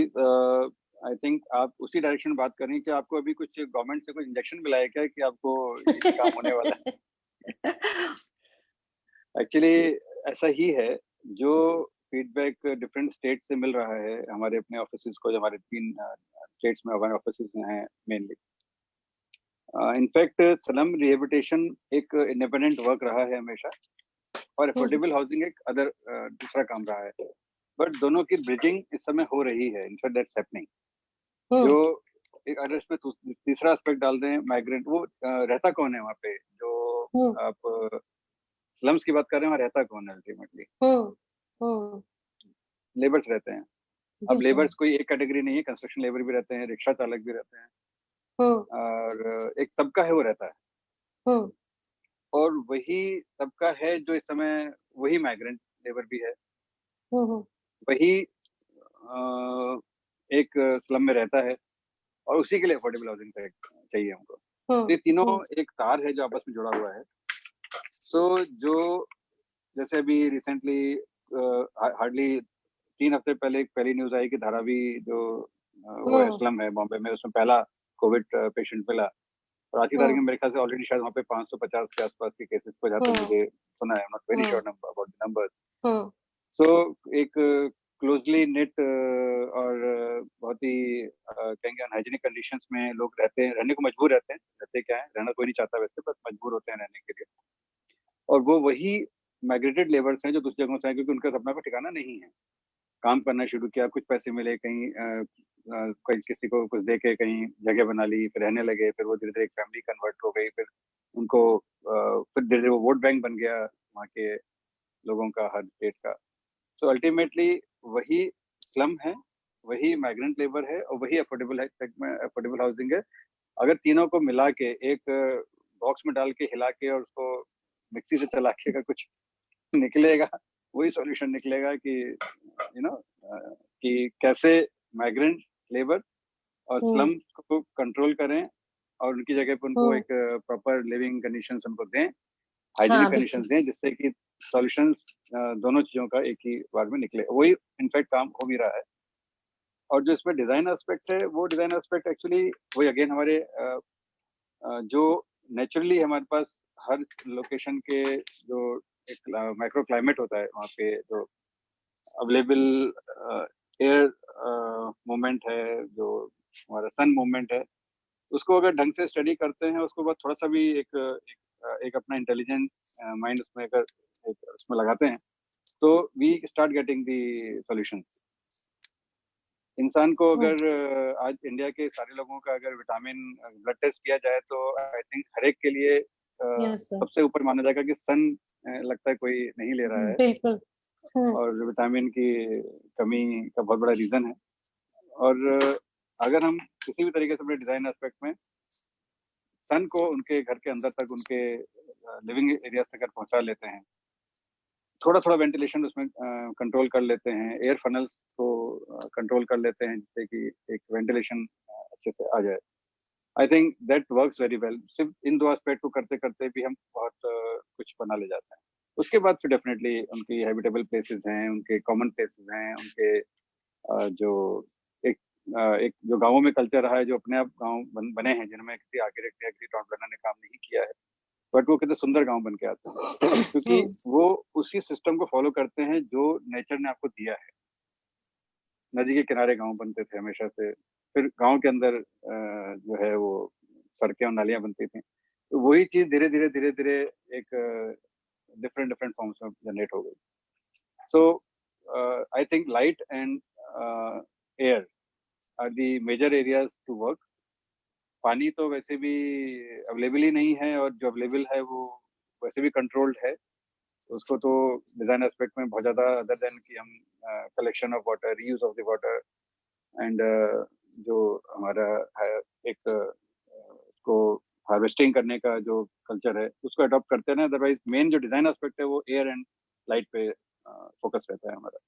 I think आप उसी direction में बात कर रही हैं कि आपको अभी कुछ गवर्नमेंट से कुछ इंजेक्शन मिला है क्या कि आपको ये काम होने वाला है? एक्चुअली ऐसा ही है, जो फीडबैक डिफरेंट स्टेट से मिल रहा है हमारे अपने ऑफिसेज को, जो हमारे 3 स्टेट्स में हमारे ऑफिसेज हैं मेनली. इनफैक्ट स्लम रिहेबिलिटेशन एक इंडिपेंडेंट वर्क रहा है हमेशा, और अफोर्डेबल हाउसिंग एक अदर दूसरा काम रहा है. बट दोनों की ब्रिजिंग इस समय हो रही है. In fact that's happening. जो एक अगर इसमें तीसरा एस्पेक्ट डाल दें, माइग्रेंट, वो रहता कौन है वहाँ पे, जो आप स्लम्स की बात कर रहे हैं, वहाँ रहता कौन है अल्टीमेटली? लेबर्स रहते हैं. अब लेबर्स कोई एक कैटेगरी नहीं है, कंस्ट्रक्शन लेबर भी रहते हैं, रिक्शा चालक भी रहते हैं, और एक तबका है वो रहता है, और वही तबका है जो इस समय वही माइग्रेंट लेबर भी है, वही एक स्लम में रहता है, और उसी के लिए अफोर्डेबल हाउसिंग चाहिए हमको. ये तीनों एक तार है जो आपस में जुड़ा हुआ है. सो जो जैसे अभी रिसेंटली हार्डली 3 हफ्ते पहले एक पहली न्यूज आई कि धारावी जो वो स्लम है बॉम्बे में, उसमें पहला कोविड पेशेंट मिला, और आज की तारीख में मेरे ख्याल से ऑलरेडी शायद वहाँ पे 550 के आसपास के केसेस को जाते मुझे सुना है. Not very sure number about the numbers. So एक क्लोजली नेट और बहुत ही कहेंगे अनहाइजीनिक कंडीशंस में लोग रहने को मजबूर रहते हैं. रहते क्या है, रहना कोई नहीं चाहता वैसे, बस मजबूर होते हैं रहने के लिए. और वो वही माइग्रेटेड लेबर्स हैं जो दूसरी जगहों से आए, क्योंकि उनका अपना कोई ठिकाना नहीं है. काम करना शुरू किया, कुछ पैसे मिले, कहीं कोई किसी को कुछ दे के कहीं जगह बना ली, फिर रहने लगे, फिर वो धीरे धीरे एक फैमिली कन्वर्ट हो गई, फिर उनको फिर धीरे धीरे वो वोट बैंक बन गया वहाँ के लोगों का, हर स्टेट का. सो अल्टीमेटली वही स्लम है, वही माइग्रेंट लेबर है, और वही अफोर्डेबल हाउसिंग है. अगर तीनों को मिला के एक बॉक्स में डाल के हिला के और उसको मिक्सी से चला के कुछ निकलेगा, वही सॉल्यूशन निकलेगा कि कि कैसे माइग्रेंट लेबर और हम्म, स्लम्स को कंट्रोल करें और उनकी जगह पे उनको हम्म, एक प्रॉपर लिविंग कंडीशंस उनको दें, हाइजीनिक हाँ बिल्कुल। कंडीशंस दें, जिससे कि सॉल्यूशंस दोनों चीजों का एक ही बार में निकले। वही इनफैक्ट काम हो भी रहा है। और जो इसमें डिजाइन एस्पेक्ट है, वो डिजाइन एस्पेक्ट एक्चुअली वही अगेन हमारे जो नेचुरली हमारे पास हर लोकेशन के जो एक माइक्रो क्लाइमेट होता है, वहाँ पे जो अवेलेबल एयर मूवमेंट है, जो हमारा सन मूवमेंट है, उसको अगर ढंग से स्टडी करते हैं, उसको बाद थोड़ा सा भी एक अपना इंटेलिजेंट माइंड उसमें अगर एक उसमें लगाते हैं, तो we start getting the solutions. इंसान को हम्म, अगर आज इंडिया के सारे लोगों का अगर विटामिन ब्लड टेस्ट किया जाए, तो आई थिंक हर एक के लिए यस सर, सबसे ऊपर माना जाएगा कि सन लगता है कोई नहीं ले रहा है, बिल्कुल। और विटामिन की कमी का बहुत बड़ा रीजन है। और अगर हम किसी भी तरीके से अपने डिजाइन एस्पेक्ट में सन को उनके घर के अंदर तक, उनके लिविंग एरिया तक अगर पहुंचा लेते हैं, थोड़ा थोड़ा वेंटिलेशन उसमें कंट्रोल कर लेते हैं, एयर फनल्स को कंट्रोल कर लेते हैं, जिससे कि एक वेंटिलेशन अच्छे से आ जाए, I think that works very well. सिर्फ इन दो एस्पेक्ट को करते करते भी हम बहुत कुछ बना ले जाते हैं। उसके बाद फिर डेफिनेटली उनकी हैबिटेबल प्लेसेस हैं, उनके कॉमन प्लेसेस हैं, उनके जो एक एक जो गांवों में कल्चर रहा है, जो अपने आप गांव बने हैं, जिनमें किसी आर्किटेक्ट या किसी टाउन प्लानर ने काम नहीं किया है, बट वो कितने सुंदर गांव बन के आते हैं, क्योंकि हम्म, वो उसी सिस्टम को फॉलो करते हैं जो नेचर ने आपको दिया है। नदी के किनारे गांव बनते थे हमेशा से, फिर गांव के अंदर जो है वो सड़कें और नालियां बनती थी, तो वही चीज धीरे धीरे धीरे धीरे एक डिफरेंट डिफरेंट फॉर्म्स में जनरेट हो गई। So I think light and air are the major areas to work. पानी तो वैसे भी अवेलेबल ही नहीं है, और जो अवेलेबल है वो वैसे भी कंट्रोल्ड है, उसको तो डिजाइन एस्पेक्ट में बहुत ज्यादा, अदर देन कि हम collection of water, reuse of the water, and जो हमारा है एक उसको हार्वेस्टिंग करने का जो कल्चर है, उसको अडॉप्ट करते हैं ना। अदरवाइज मेन जो डिजाइन एस्पेक्ट है वो एयर एंड लाइट पे फोकस रहता है हमारा।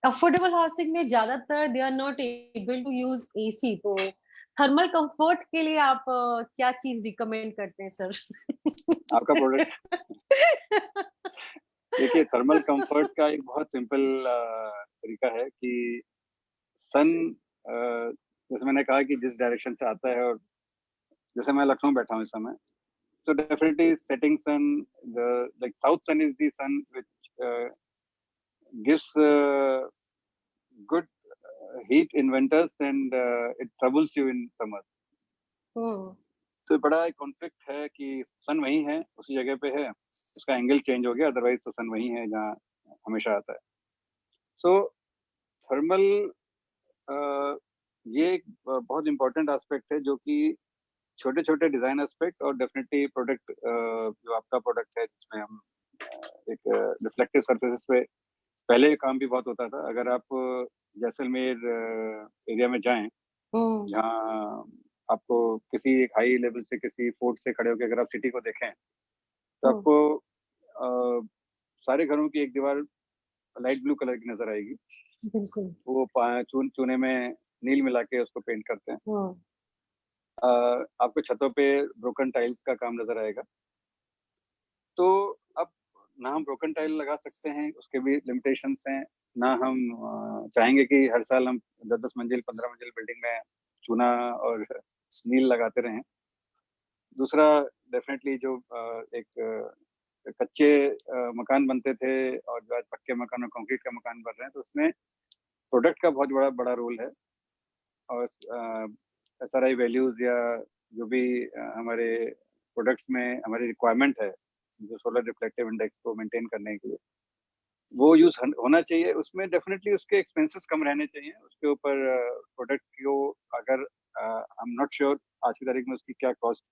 अफोर्डेबल हाउसिंग में ज्यादातर they are not able to use AC, तो थर्मल कंफर्ट के लिए आप क्या चीज रिकमेंड करते हैं सर? आपका प्रोडक्ट देखिए, थर्मल कंफर्ट का एक बहुत सिंपल तरीका है कि सन, जैसे मैंने कहा कि जिस डायरेक्शन से आता है, और जैसे मैं लखनऊ बैठा हूँ इस समय, so definitely setting sun, the like south sun is the sun which gives good heat in winters, and it troubles you in summers. हम्म, तो बड़ा एक कॉन्फ्लिक्ट है कि सन वही है, उसी जगह पे है, उसका एंगल चेंज हो गया, अदरवाइज तो सन वही है जहाँ हमेशा आता है। सो थर्मल ये एक बहुत इंपॉर्टेंट एस्पेक्ट है, जो कि छोटे छोटे डिजाइन एस्पेक्ट, और डेफिनेटली प्रोडक्ट जो आपका प्रोडक्ट है, जिसमें हम एक रिफ्लेक्टिव सरफेसेस पे पहले काम भी बहुत होता था। अगर आप जैसलमेर एरिया में जाएं, हम्म, जहाँ आपको किसी एक हाई लेवल से, किसी फोर्ट से खड़े होकर अगर आप सिटी को देखें, तो हम्म, आपको सारे घरों की एक दीवार लाइट ब्लू कलर की नजर आएगी। बिल्कुल। वो चूने में नील मिला के उसको पेंट करते हैं। हम्म, आपको छतों पे ब्रोकन टाइल्स का काम नजर आएगा। तो अब ना हम ब्रोकन टाइल लगा सकते हैं, उसके भी लिमिटेशंस हैं, ना हम चाहेंगे कि हर साल हम 10-10 मंजिल 15 मंजिल बिल्डिंग में चूना और नील लगाते रहें। दूसरा, डेफिनेटली जो एक कच्चे मकान बनते थे, और जो आज पक्के मकान और कंक्रीट का मकान बन रहे हैं, तो उसमें प्रोडक्ट का बहुत बड़ा बड़ा रोल है। और SRI वैल्यूज, या जो भी हमारे प्रोडक्ट्स में हमारी रिक्वायरमेंट है, जो सोलर रिफ्लेक्टिव इंडेक्स को मेंटेन करने के लिए, वो यूज होना चाहिए। उसमें डेफिनेटली उसके एक्सपेंसेस कम रहने चाहिए। उसके ऊपर प्रोडक्ट को अगर आई एम नॉट श्योर आज की तारीख में उसकी क्या कॉस्ट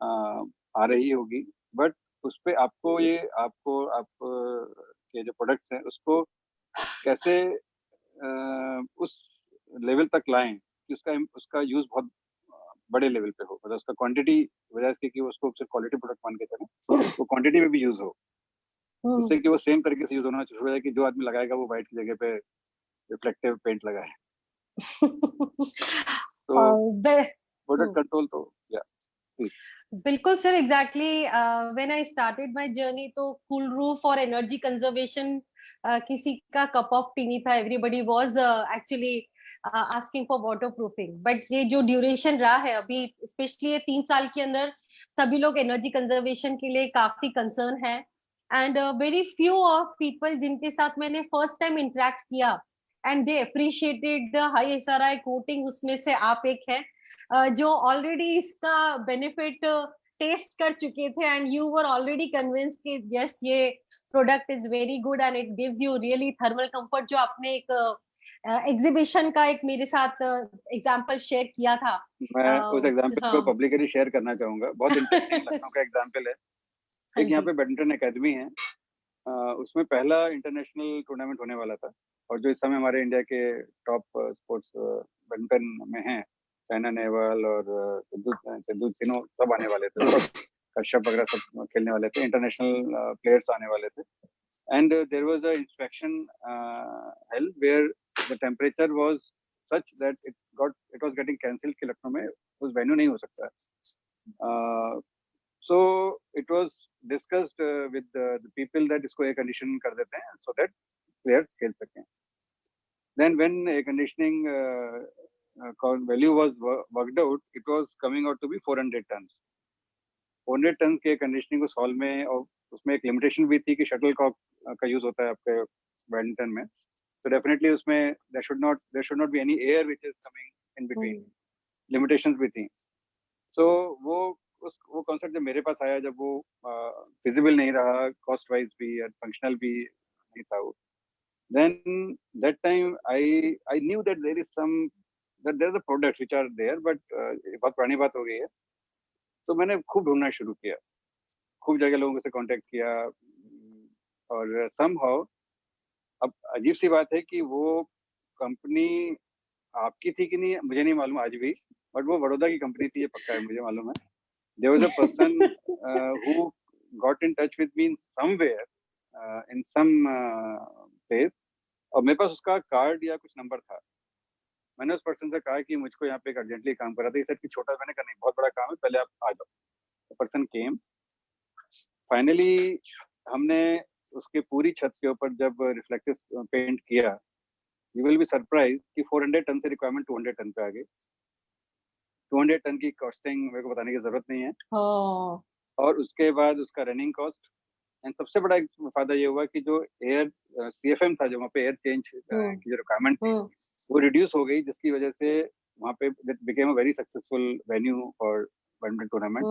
आ रही होगी, बट उस पे आपको ये आपको आप के जो प्रोडक्ट्स हैं, उसको कैसे उस लेवल तक लाएं कि उसका उसका यूज बहुत बड़े लेवल पे हो, मतलब उसका क्वांटिटी, वजह से कि उसको सिर्फ क्वालिटी प्रोडक्ट मान के चलें, वो क्वांटिटी में भी यूज हो, हम्म, जिससे कि वो सेम तरीके से यूज होना शुरू हो जाए, कि जो आदमी लगाएगा वो वाइट की जगह पे रिफ्लेक्टिव पेंट लगा है. बे- प्रोडक्ट कंट्रोल तो बिल्कुल sir, exactly when I started my journey तो कूल रूफ और एनर्जी कंजर्वेशन किसी का कप ऑफ टी नहीं था. Everybody was actually asking for water proofing. But ये जो ड्यूरेशन रहा है अभी, स्पेशली ये 3 साल के अंदर, सभी लोग एनर्जी कंजर्वेशन के लिए काफी कंसर्न है. And very few of people जिनके साथ मैंने फर्स्ट टाइम इंटरेक्ट किया and they appreciated the high SRI coating, उसमें से आप एक है जो ऑलरेडी इसका बेनिफिट टेस्ट कर चुके थे and you were already convinced कि यस, ये product is very good and it gives you really thermal comfort. जो आपने एक एग्जीबिशन का एक मेरे साथ एग्जांपल शेयर किया था. मैं उस एग्जांपल को हाँ. पब्लिकली शेयर करना चाहूंगा. बहुत इंटरेस्टिंग लखनऊ का एग्जांपल है. एक यहाँ पे बैडमिंटन एकेडमी है, उसमें पहला इंटरनेशनल टूर्नामेंट होने वाला था. और जो इस समय हमारे इंडिया के टॉप स्पोर्ट्स बैडमिंटन में हैं, साइना नेहवाल और सिद्धू तीनों सब आने वाले थे. कश्यप वगैरह सब खेलने वाले थे. इंटरनेशनल प्लेयर्स आने वाले थे. And there was a inspection held where the temperature was such that it was getting cancelled कि लखनऊ में उस वेन्यू नहीं हो सकता. So it was discussed with the people that इसको एयर कंडीशन कर देते हैं सो दैट प्लेयर्स खेल सकें. Then when air conditioning value was worked out, it was coming out to be 400 tons. 400 tons के कंडीशनिंग उस हॉल में, और उसमें एक लिमिटेशन भी थी कि शटल कॉक का यूज होता है आपके बैडमिंटन में. तो डेफिनेटली उसमें there should not be any air which is coming in between. Limitations भी थी. तो वो कॉन्सेप्ट जब मेरे पास आया, जब वो फिजिबल नहीं रहा, कॉस्ट वाइज भी और फंक्शनल भी नहीं था वो, then that time I knew that there is there are the products which are there, but बहुत पुरानी बात हो गई है. तो मैंने खूब ढूंढना शुरू किया, खूब जगह लोगों से कांटेक्ट किया. और somehow, अब अजीब सी बात है कि वो कंपनी आपकी थी कि नहीं मुझे नहीं मालूम आज भी, बट वो बड़ौदा की कंपनी थी, ये पक्का है, मुझे मालूम है. There was a person who got in touch with me in somewhere, in some place, और मेरे पास उसका कार्ड या कुछ नंबर था. मैंने उस पर्सन से कहा कि मुझको यहाँ पे एक अर्जेंटली काम करा था. सर कि छोटा, मैंने कहा नहीं, बहुत बड़ा काम है, पहले आप आ जाओ. Person came. फाइनली हमने उसके पूरी छत के ऊपर जब रिफ्लेक्टिव पेंट किया, यू विल बी सरप्राइज कि 400 टन से रिक्वायरमेंट 200 टन पे आ गई. 200 टन की कॉस्टिंग मेरे को बताने की जरूरत नहीं है. और उसके बाद उसका रनिंग कॉस्ट, एंड सबसे बड़ा फायदा ये हुआ कि जो एयर CFM था, जो वहाँ पे एयर चेंज की जो रिक्वायरमेंट थी, वो रिड्यूस हो गई, जिसकी वजह से वहाँ पे became a very successful venue for badminton tournament.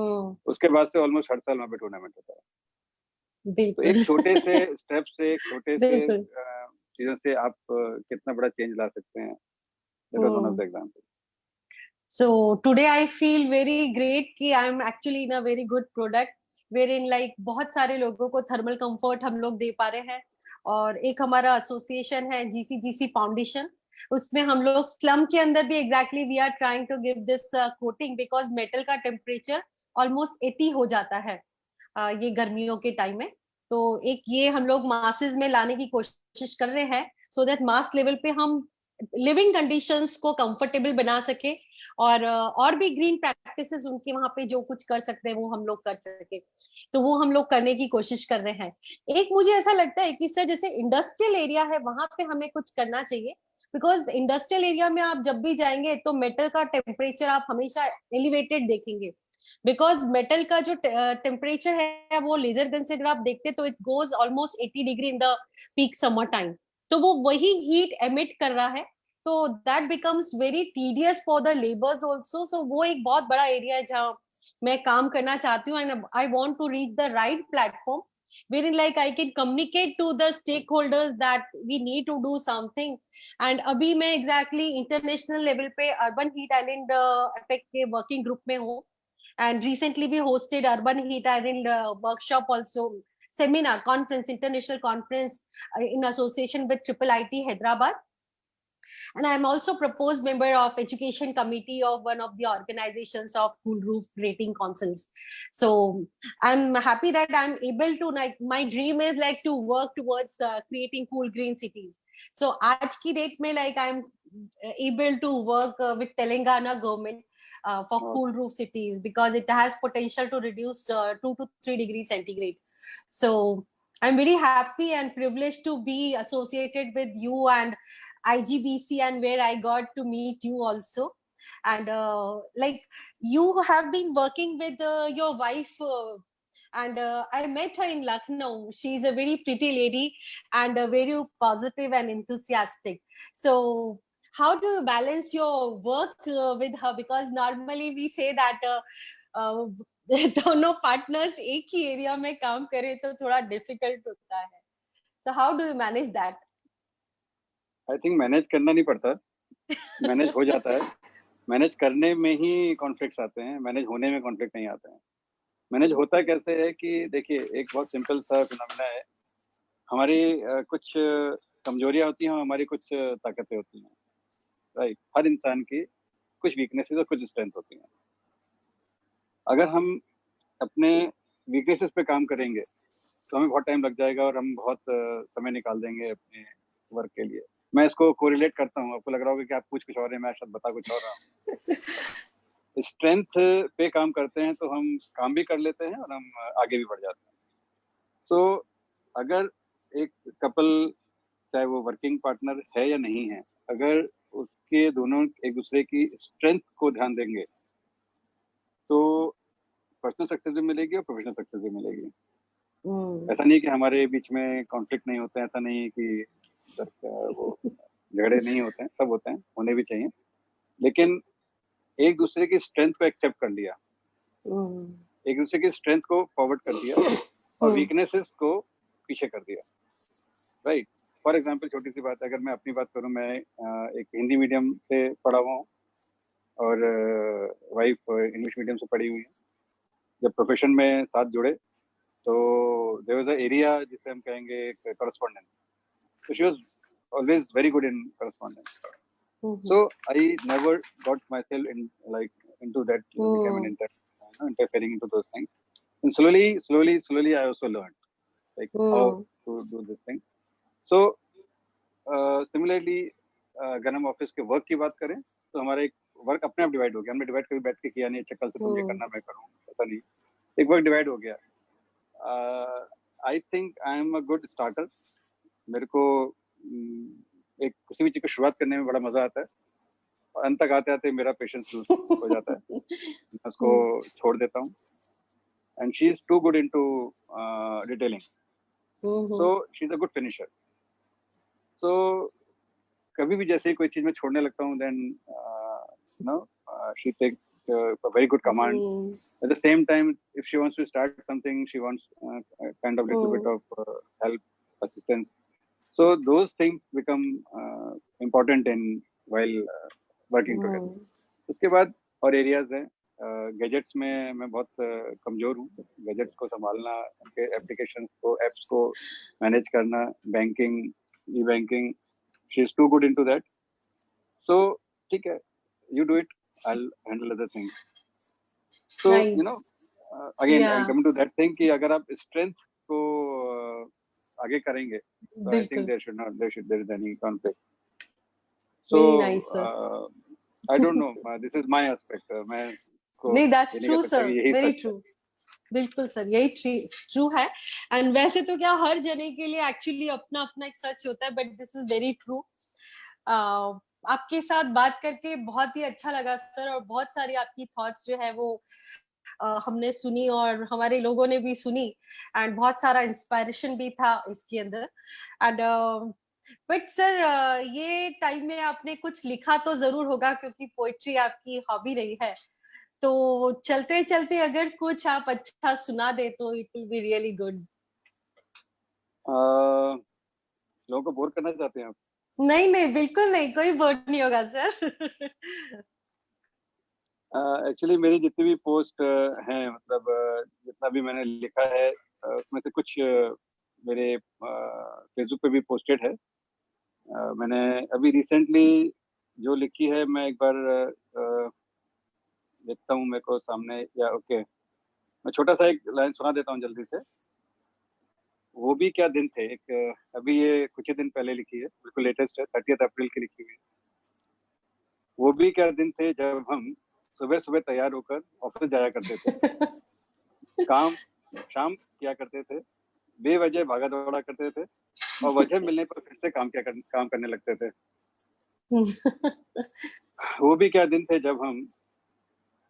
उसके बाद से ऑलमोस्ट हर साल वहाँ पे टूर्नामेंट होता है. तो एक छोटे से स्टेप से, एक छोटे से चीजों से आप कितना बड़ा चेंज ला सकते हैं. That was one of the examples. So today I feel very great कि I am actually in a very good product wherein like बहुत सारे लोगों को थर्मल कंफर्ट हम लोग दे पा रहे हैं. और एक हमारा एसोसिएशन है GCGC फाउंडेशन, उसमें हम लोग स्लम के अंदर भी exactly we are trying to give this coating because metal का टेम्परेचर ऑलमोस्ट 80 हो जाता है ये गर्मियों के टाइम में. तो एक ये हम लोग मासेस में लाने की कोशिश कर रहे हैं सो दैट मास लेवल पे हम लिविंग कंडीशंस को कंफर्टेबल बना सके और भी ग्रीन प्रैक्टिसेस उनके वहां पे जो कुछ कर सकते हैं वो हम लोग कर सके. तो वो हम लोग करने की कोशिश कर रहे हैं. एक मुझे ऐसा लगता है कि सर जैसे इंडस्ट्रियल एरिया है वहां पे हमें कुछ करना चाहिए, बिकॉज इंडस्ट्रियल एरिया में आप जब भी जाएंगे तो मेटल का टेम्परेचर आप हमेशा एलिवेटेड देखेंगे. बिकॉज मेटल का जो टेम्परेचर है वो लेजर गन से अगर आप देखते तो it goes almost 80 degree in the peak summer time. तो वो वही हीट एमिट कर रहा है, तो that becomes very tedious for the labours also. So वो एक बहुत बड़ा एरिया है जहाँ मैं काम करना चाहती हूँ and I want to reach the right platform wherein like I can communicate to the stakeholders that we need to do something. and अभी मैं exactly international level पे urban heat island effect के working group में हूँ and recently we hosted urban heat island workshop also, seminar conference, international conference in association with IIIT Hyderabad. And I'm also proposed member of education committee of one of the organizations of Cool Roof Rating Councils. So I'm happy that I'm able to, like, my dream is like to work towards creating cool green cities. So आज की date में, like, I'm able to work with Telangana government for cool roof cities, because it has potential to reduce 2 to 3 degrees centigrade. So I'm very happy and privileged to be associated with you and IGBC, and where I got to meet you also. And like, you have been working with your wife, and I met her in Lucknow. She's a very pretty lady and very positive and enthusiastic. So how do you balance your work with her? Because normally we say that uh, दोनों partners एक ही area में काम करें तो थोड़ा difficult होता है. So how do you manage that? I think manage करना नहीं पड़ता, मैनेज हो जाता है. मैनेज करने में ही कॉन्फ्लिक्ट्स आते हैं, मैनेज होने में कॉन्फ्लिक्ट नहीं आते हैं. मैनेज होता कैसे है कि देखिए, एक बहुत सिंपल सा फिनोमेना है. हमारी कुछ कमजोरियां होती हैं, हमारी कुछ ताकतें होती हैं, राइट. हर इंसान की कुछ वीकनेसेस और कुछ स्ट्रेंथ होती हैं. अगर हम अपने वीकनेसेस पे काम करेंगे तो हमें बहुत टाइम लग जाएगा और हम बहुत समय निकाल देंगे अपने वर्क के लिए. मैं इसको कोरिलेट करता हूँ, आपको लग रहा होगा कि आप कुछ और है, मैं शायद बता कुछ और रहा हूँ. स्ट्रेंथ पे काम करते हैं तो हम काम भी कर लेते हैं और हम आगे भी बढ़ जाते हैं. सो अगर एक कपल, चाहे वो वर्किंग पार्टनर है या नहीं है, अगर उसके दोनों एक दूसरे की स्ट्रेंथ को ध्यान देंगे तो पर्सनल सक्सेस भी मिलेगी और प्रोफेशनल सक्सेस भी मिलेगी. ऐसा नहीं कि हमारे बीच में कॉन्फ्लिक्ट नहीं होते हैं, ऐसा नहीं कि वो झगड़े नहीं होते हैं, सब होते हैं, होने भी चाहिए. लेकिन एक दूसरे की स्ट्रेंथ को एक्सेप्ट कर लिया, एक दूसरे की स्ट्रेंथ को फॉरवर्ड कर दिया और वीकनेसेस को पीछे कर दिया, राइट. फॉर एग्जांपल, छोटी सी बात है, अगर मैं अपनी बात करूं, मैं एक हिंदी मीडियम से पढ़ा हुआ हूँ और वाइफ इंग्लिश मीडियम से पढ़ी हुई है. जब प्रोफेशन में साथ जुड़े तो देयर वाज अ एरिया जिसे हम कहेंगे correspondence. So she was always very good in correspondence. So I never got myself into that, became an interfering into those things. And slowly I also learned how to do this thing. So similarly, अगर हम office के work की बात करें तो हमारा एक work अपने आप डिवाइड हो गया. हमने डिवाइड कभी बैठ के किया नहीं, चक्कर से तुम ये करना मैं करूँ, ऐसा नहीं. एक वर्क डिवाइड हो गया. I think I am a good starter. मेरे को एक किसी भी चीज को शुरुआत करने में बड़ा मजा आता है और अंत तक आते आते मेरा पेशेंस हो जाता है. मैं उसको छोड़ देता हूँ. And she is too good into detailing, so she is a good finisher. So कभी भी जैसे ही कोई चीज में छोड़ने लगता हूँ, then she takes a very good command. At the same time, if she wants to start something, she wants kind of little bit of help, assistance. So those things become important in while working together. उसके बाद और areas हैं. Gadgets में मैं बहुत कमजोर हूँ. Gadgets को संभालना, उनके एप्लीकेशंस को, एप्स को मैनेज करना, banking, e banking, she is too good into that. So ठीक है, you do it, I'll handle other things. So nice. Again I'm coming to that thing कि अगर आप strength को आगे करेंगे तो I think there is any conflict. So very nice, sir. I don't know, this is my aspect. मैं नहीं, that's true sir, very true. बिल्कुल सर, यही ट्रू है. एंड वैसे तो क्या हर जने के लिए एक्चुअली अपना अपना एक सच होता है, but this is very true. आपके साथ बात करके बहुत ही अच्छा लगा सर, और बहुत सारी आपकी थॉट्स जो है वो हमने सुनी और हमारे लोगों ने भी सुनी, एंड बहुत सारा इंस्पायरेशन भी था इसके अंदर. एंड बट सर, ये टाइम में आपने कुछ लिखा तो जरूर होगा, क्योंकि पोइट्री आपकी हॉबी रही है. तो चलते चलते अगर कुछ आप अच्छा सुना दे तो it will be really good. लोगों को बोर करना चाहते हैं आप? नहीं, बिल्कुल नहीं, कोई बोर नहीं होगा सर. एक्चुअली मेरी जितनी भी पोस्ट हैं, मतलब जितना भी मैंने लिखा है, उसमें से कुछ मेरे फेसबुक पे भी पोस्टेड है. मैंने अभी रिसेंटली जो लिखी है, मैं एक बार देखता हूँ मेरे को सामने, या ओके, मैं छोटा सा एक लाइन सुना देता हूँ जल्दी से। वो भी क्या दिन थे, एक अभी ये कुछ ही दिन पहले लिखी है, बिल्कुल लेटेस्ट है, 30 अप्रैल की लिखी हुई है। वो भी क्या दिन थे जब हम सुबह सुबह तैयार होकर ऑफिस जाया करते थे, काम शाम किया करते थे, बेवजह भागा दौड़ा करते थे, और वजह मिलने पर फिर से काम करने लगते थे। वो भी क्या दिन थे जब हम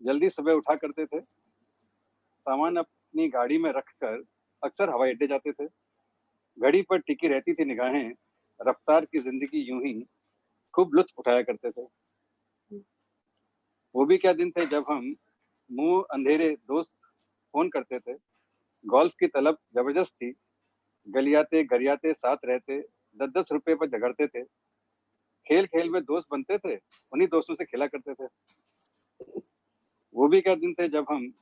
जल्दी सुबह उठा करते थे, सामान अपनी गाड़ी में रखकर अक्सर हवाई अड्डे जाते थे, घड़ी पर टिकी रहती थी निगाहें, रफ्तार की जिंदगी यूं ही खूब लुत्फ उठाया करते थे। वो भी क्या दिन थे जब हम मुंह अंधेरे दोस्त फोन करते थे, गोल्फ की तलब जबरदस्त थी, गलियाते गरियाते साथ रहते, 10-10 रुपए पर झगड़ते थे, खेल खेल में दोस्त बनते थे, उन्हीं दोस्तों से खेला करते थे। वो भी क्या दिन थे जब हम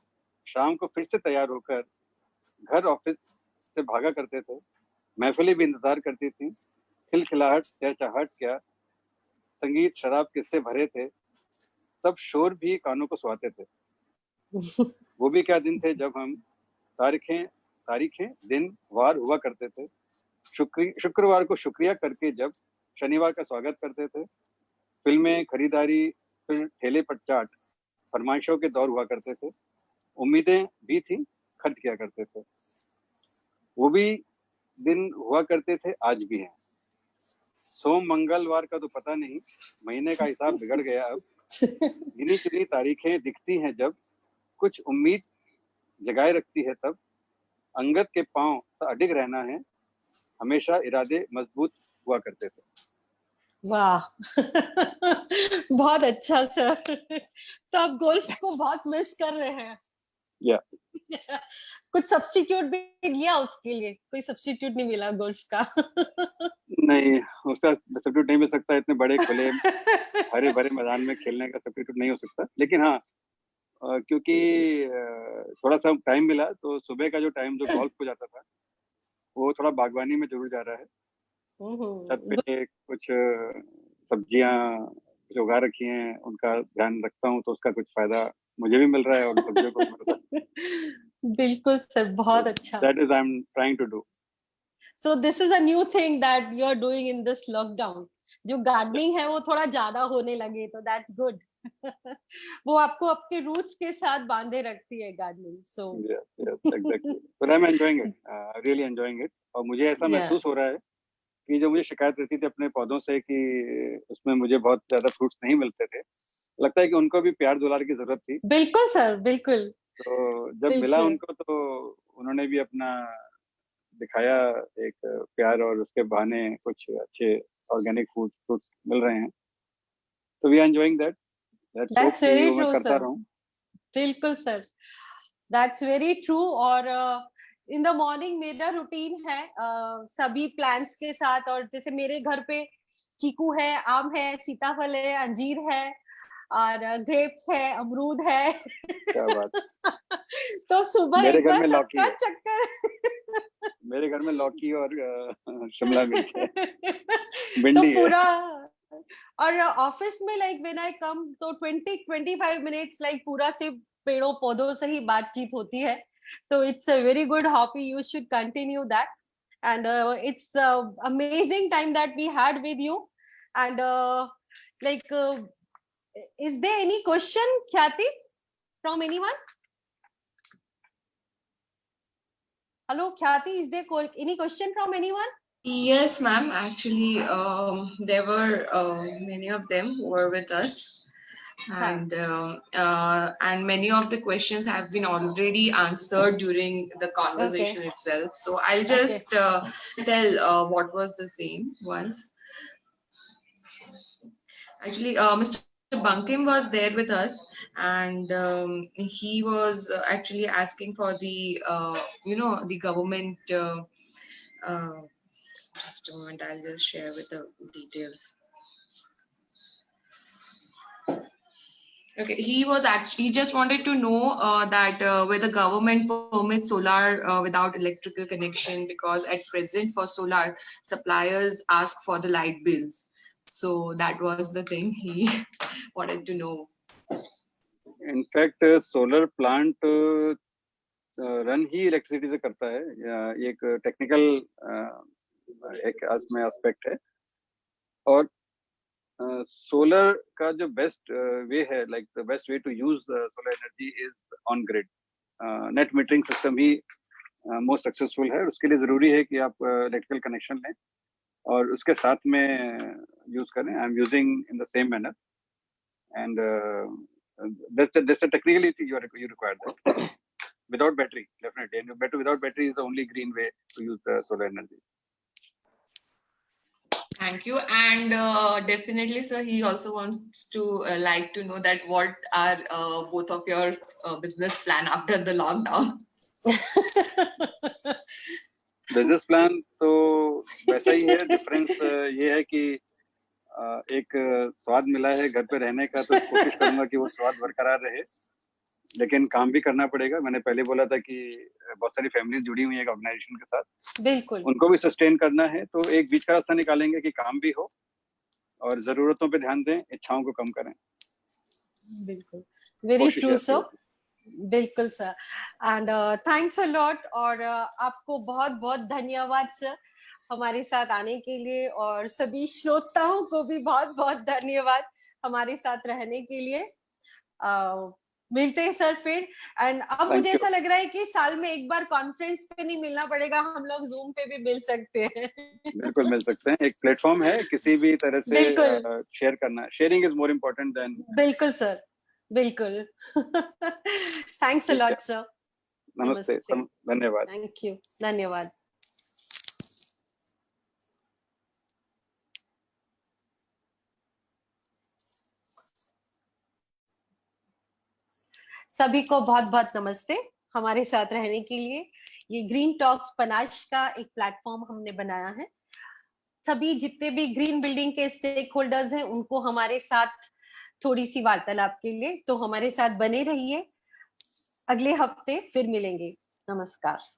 शाम को फिर से तैयार होकर घर ऑफिस से भागा करते थे, महफिलें भी इंतजार करती थी, खिलखिलाहट चहचहाट क्या, संगीत शराब किससे भरे थे, सब शोर भी कानों को सुहाते थे। वो भी क्या दिन थे जब हम तारीखें दिन वार हुआ करते थे, शुक्रवार को शुक्रिया करके जब शनिवार का स्वागत करते थे, फिल्में खरीदारी, फिर ठेले पर चाट, फरमाइशों के दौर हुआ करते थे, उम्मीदें भी थी, खर्च किया करते थे। वो भी दिन हुआ करते थे, आज भी हैं। सोम मंगलवार का तो पता नहीं, महीने का हिसाब बिगड़ गया अब, गिनी चुनी तारीखें दिखती हैं जब, कुछ उम्मीद जगाए रखती है तब, अंगद के पांव सा अडिग रहना है, हमेशा इरादे मजबूत हुआ करते थे। वाह। बहुत अच्छा सर। तो आप गोल्फ को बहुत मिस कर रहे हैं। या कुछ सब्स्टिट्यूट भी किया उसके लिए? कोई सब्स्टिट्यूट नहीं मिला गोल्फ का? नहीं, उसका सब्स्टिट्यूट नहीं मिल सकता, इतने बड़े खुले हरे भरे मैदान में खेलने का सब्स्टिट्यूट नहीं हो सकता। लेकिन हाँ, क्योंकि थोड़ा सा टाइम मिला, तो सुबह का जो टाइम जो गोल्फ को जाता था, वो थोड़ा बागवानी में जरूर जा रहा है। छत पे कुछ सब्जियां कुछ उगा रखी हैं, उनका ध्यान रखता हूँ, तो उसका कुछ फायदा मुझे भी मिल रहा है और सब्जियों को भी मिल रहा है। बिल्कुल सर, बहुत अच्छा। That is I'm trying to do. So this is a new thing that you are doing in this lockdown. जो गार्डनिंग है वो थोड़ा ज्यादा होने लगे, तो that's good. वो आपको आपके रूट्स के साथ बांधे रखती है gardening. So yes, exactly. But I'm enjoying it. Really enjoying it. और मुझे ऐसा महसूस हो रहा है कि जो मुझे शिकायत रहती थी अपने पौधों से कि उसमें मुझे बहुत ज्यादा फ्रूट्स नहीं मिलते थे, लगता है कि उनको भी प्यार दुलार की जरूरत थी। बिल्कुल सर, बिल्कुल। तो जब मिला उनको, तो उन्होंने भी अपना दिखाया एक प्यार, और उसके बहाने कुछ अच्छे ऑर्गेनिक फ्रूट्स मिल रहे हैं। तो we are enjoying that. That's very मैं true, करता sir. रहूं। बिल्कुल सर, दैट्स वेरी ट्रू। और इन द मॉर्निंग मेरा रूटीन है सभी प्लांट्स के साथ, और जैसे मेरे घर पे चीकू है, आम है, सीताफल है, अंजीर है, और ग्रेप्स है, अमरूद है। क्या बात। तो सुबह मेरे एक घर बार में लौकी सबका है। चक्कर। मेरे घर में लौकी और शिमला मिर्च है, तो भिंडी है। पूरा, और ऑफिस में लाइक व्हेन आई कम, तो 20-25 मिनट्स लाइक पूरा सिर्फ पेड़ों पौधों से ही बातचीत होती है। तो it's a very good hobby, you should continue that, and it's amazing time that we had with you. And like is there any question, Khyati, from anyone? Hello Khyati, is there any question from anyone? Yes, ma'am. Actually, there were many of them who were with us, and many of the questions have been already answered during the conversation itself. So I'll just tell what was the same once. Actually, Mr. Bankim was there with us, and he was actually asking for the the government. Just a moment, I'll just share with the details. Okay, he just wanted to know that whether government permits solar without electrical connection, because at present for solar suppliers ask for the light bills. So that was the thing he wanted to know. In fact solar plant run he electricity से करता है, ये एक technical एक इसमें aspect है। और solar का जो बेस्ट वे है, like the best way to use solar energy is on grid. Net metering system ही मोस्ट सक्सेसफुल है, उसके लिए जरूरी है कि आप इलेक्ट्रिकल कनेक्शन लें और उसके साथ में यूज करें। I am using in the same manner and that's a technicality you require that. Without battery, definitely, and without battery is the only green way to use the solar energy. Thank you. And definitely, sir, he also wants to like to know that what are both of your business plan after the lockdown. Business plan तो वैसा ही है, difference ये है कि एक स्वाद मिला है घर पे रहने का, तो कोशिश करूंगा कि वो स्वाद बरकरार रहे, लेकिन काम भी करना पड़ेगा। मैंने पहले बोला था कि बहुत सारी फैमिलीज जुड़ी हुई है ऑर्गेनाइजेशन के साथ, बिल्कुल, उनको भी सस्टेन करना है, तो एक बीच का रास्ता निकालेंगे कि काम भी हो और जरूरतों पे ध्यान दें, इच्छाओं को कम करें। बिल्कुल, वेरी ट्रू सर, बिल्कुल sir. And thanks a lot, और आपको बहुत बहुत धन्यवाद सर हमारे साथ आने के लिए, और सभी श्रोताओं को भी बहुत बहुत धन्यवाद हमारे साथ रहने के लिए। मिलते हैं सर फिर। एंड अब मुझे ऐसा लग रहा है कि साल में एक बार कॉन्फ्रेंस पे नहीं मिलना पड़ेगा, हम लोग जूम पे भी मिल सकते हैं। बिल्कुल मिल सकते हैं, एक प्लेटफॉर्म है, किसी भी तरह से शेयर करना, sharing is more important then. बिल्कुल सर, बिल्कुल। Thanks a lot sir. नमस्ते, धन्यवाद। थैंक यू, धन्यवाद। सभी को बहुत बहुत नमस्ते हमारे साथ रहने के लिए। ये ग्रीन टॉक्स पनाश का एक प्लेटफॉर्म हमने बनाया है। सभी जितने भी ग्रीन बिल्डिंग के स्टेक होल्डर्स हैं उनको हमारे साथ थोड़ी सी वार्तालाप के लिए, तो हमारे साथ बने रहिए। अगले हफ्ते फिर मिलेंगे। नमस्कार।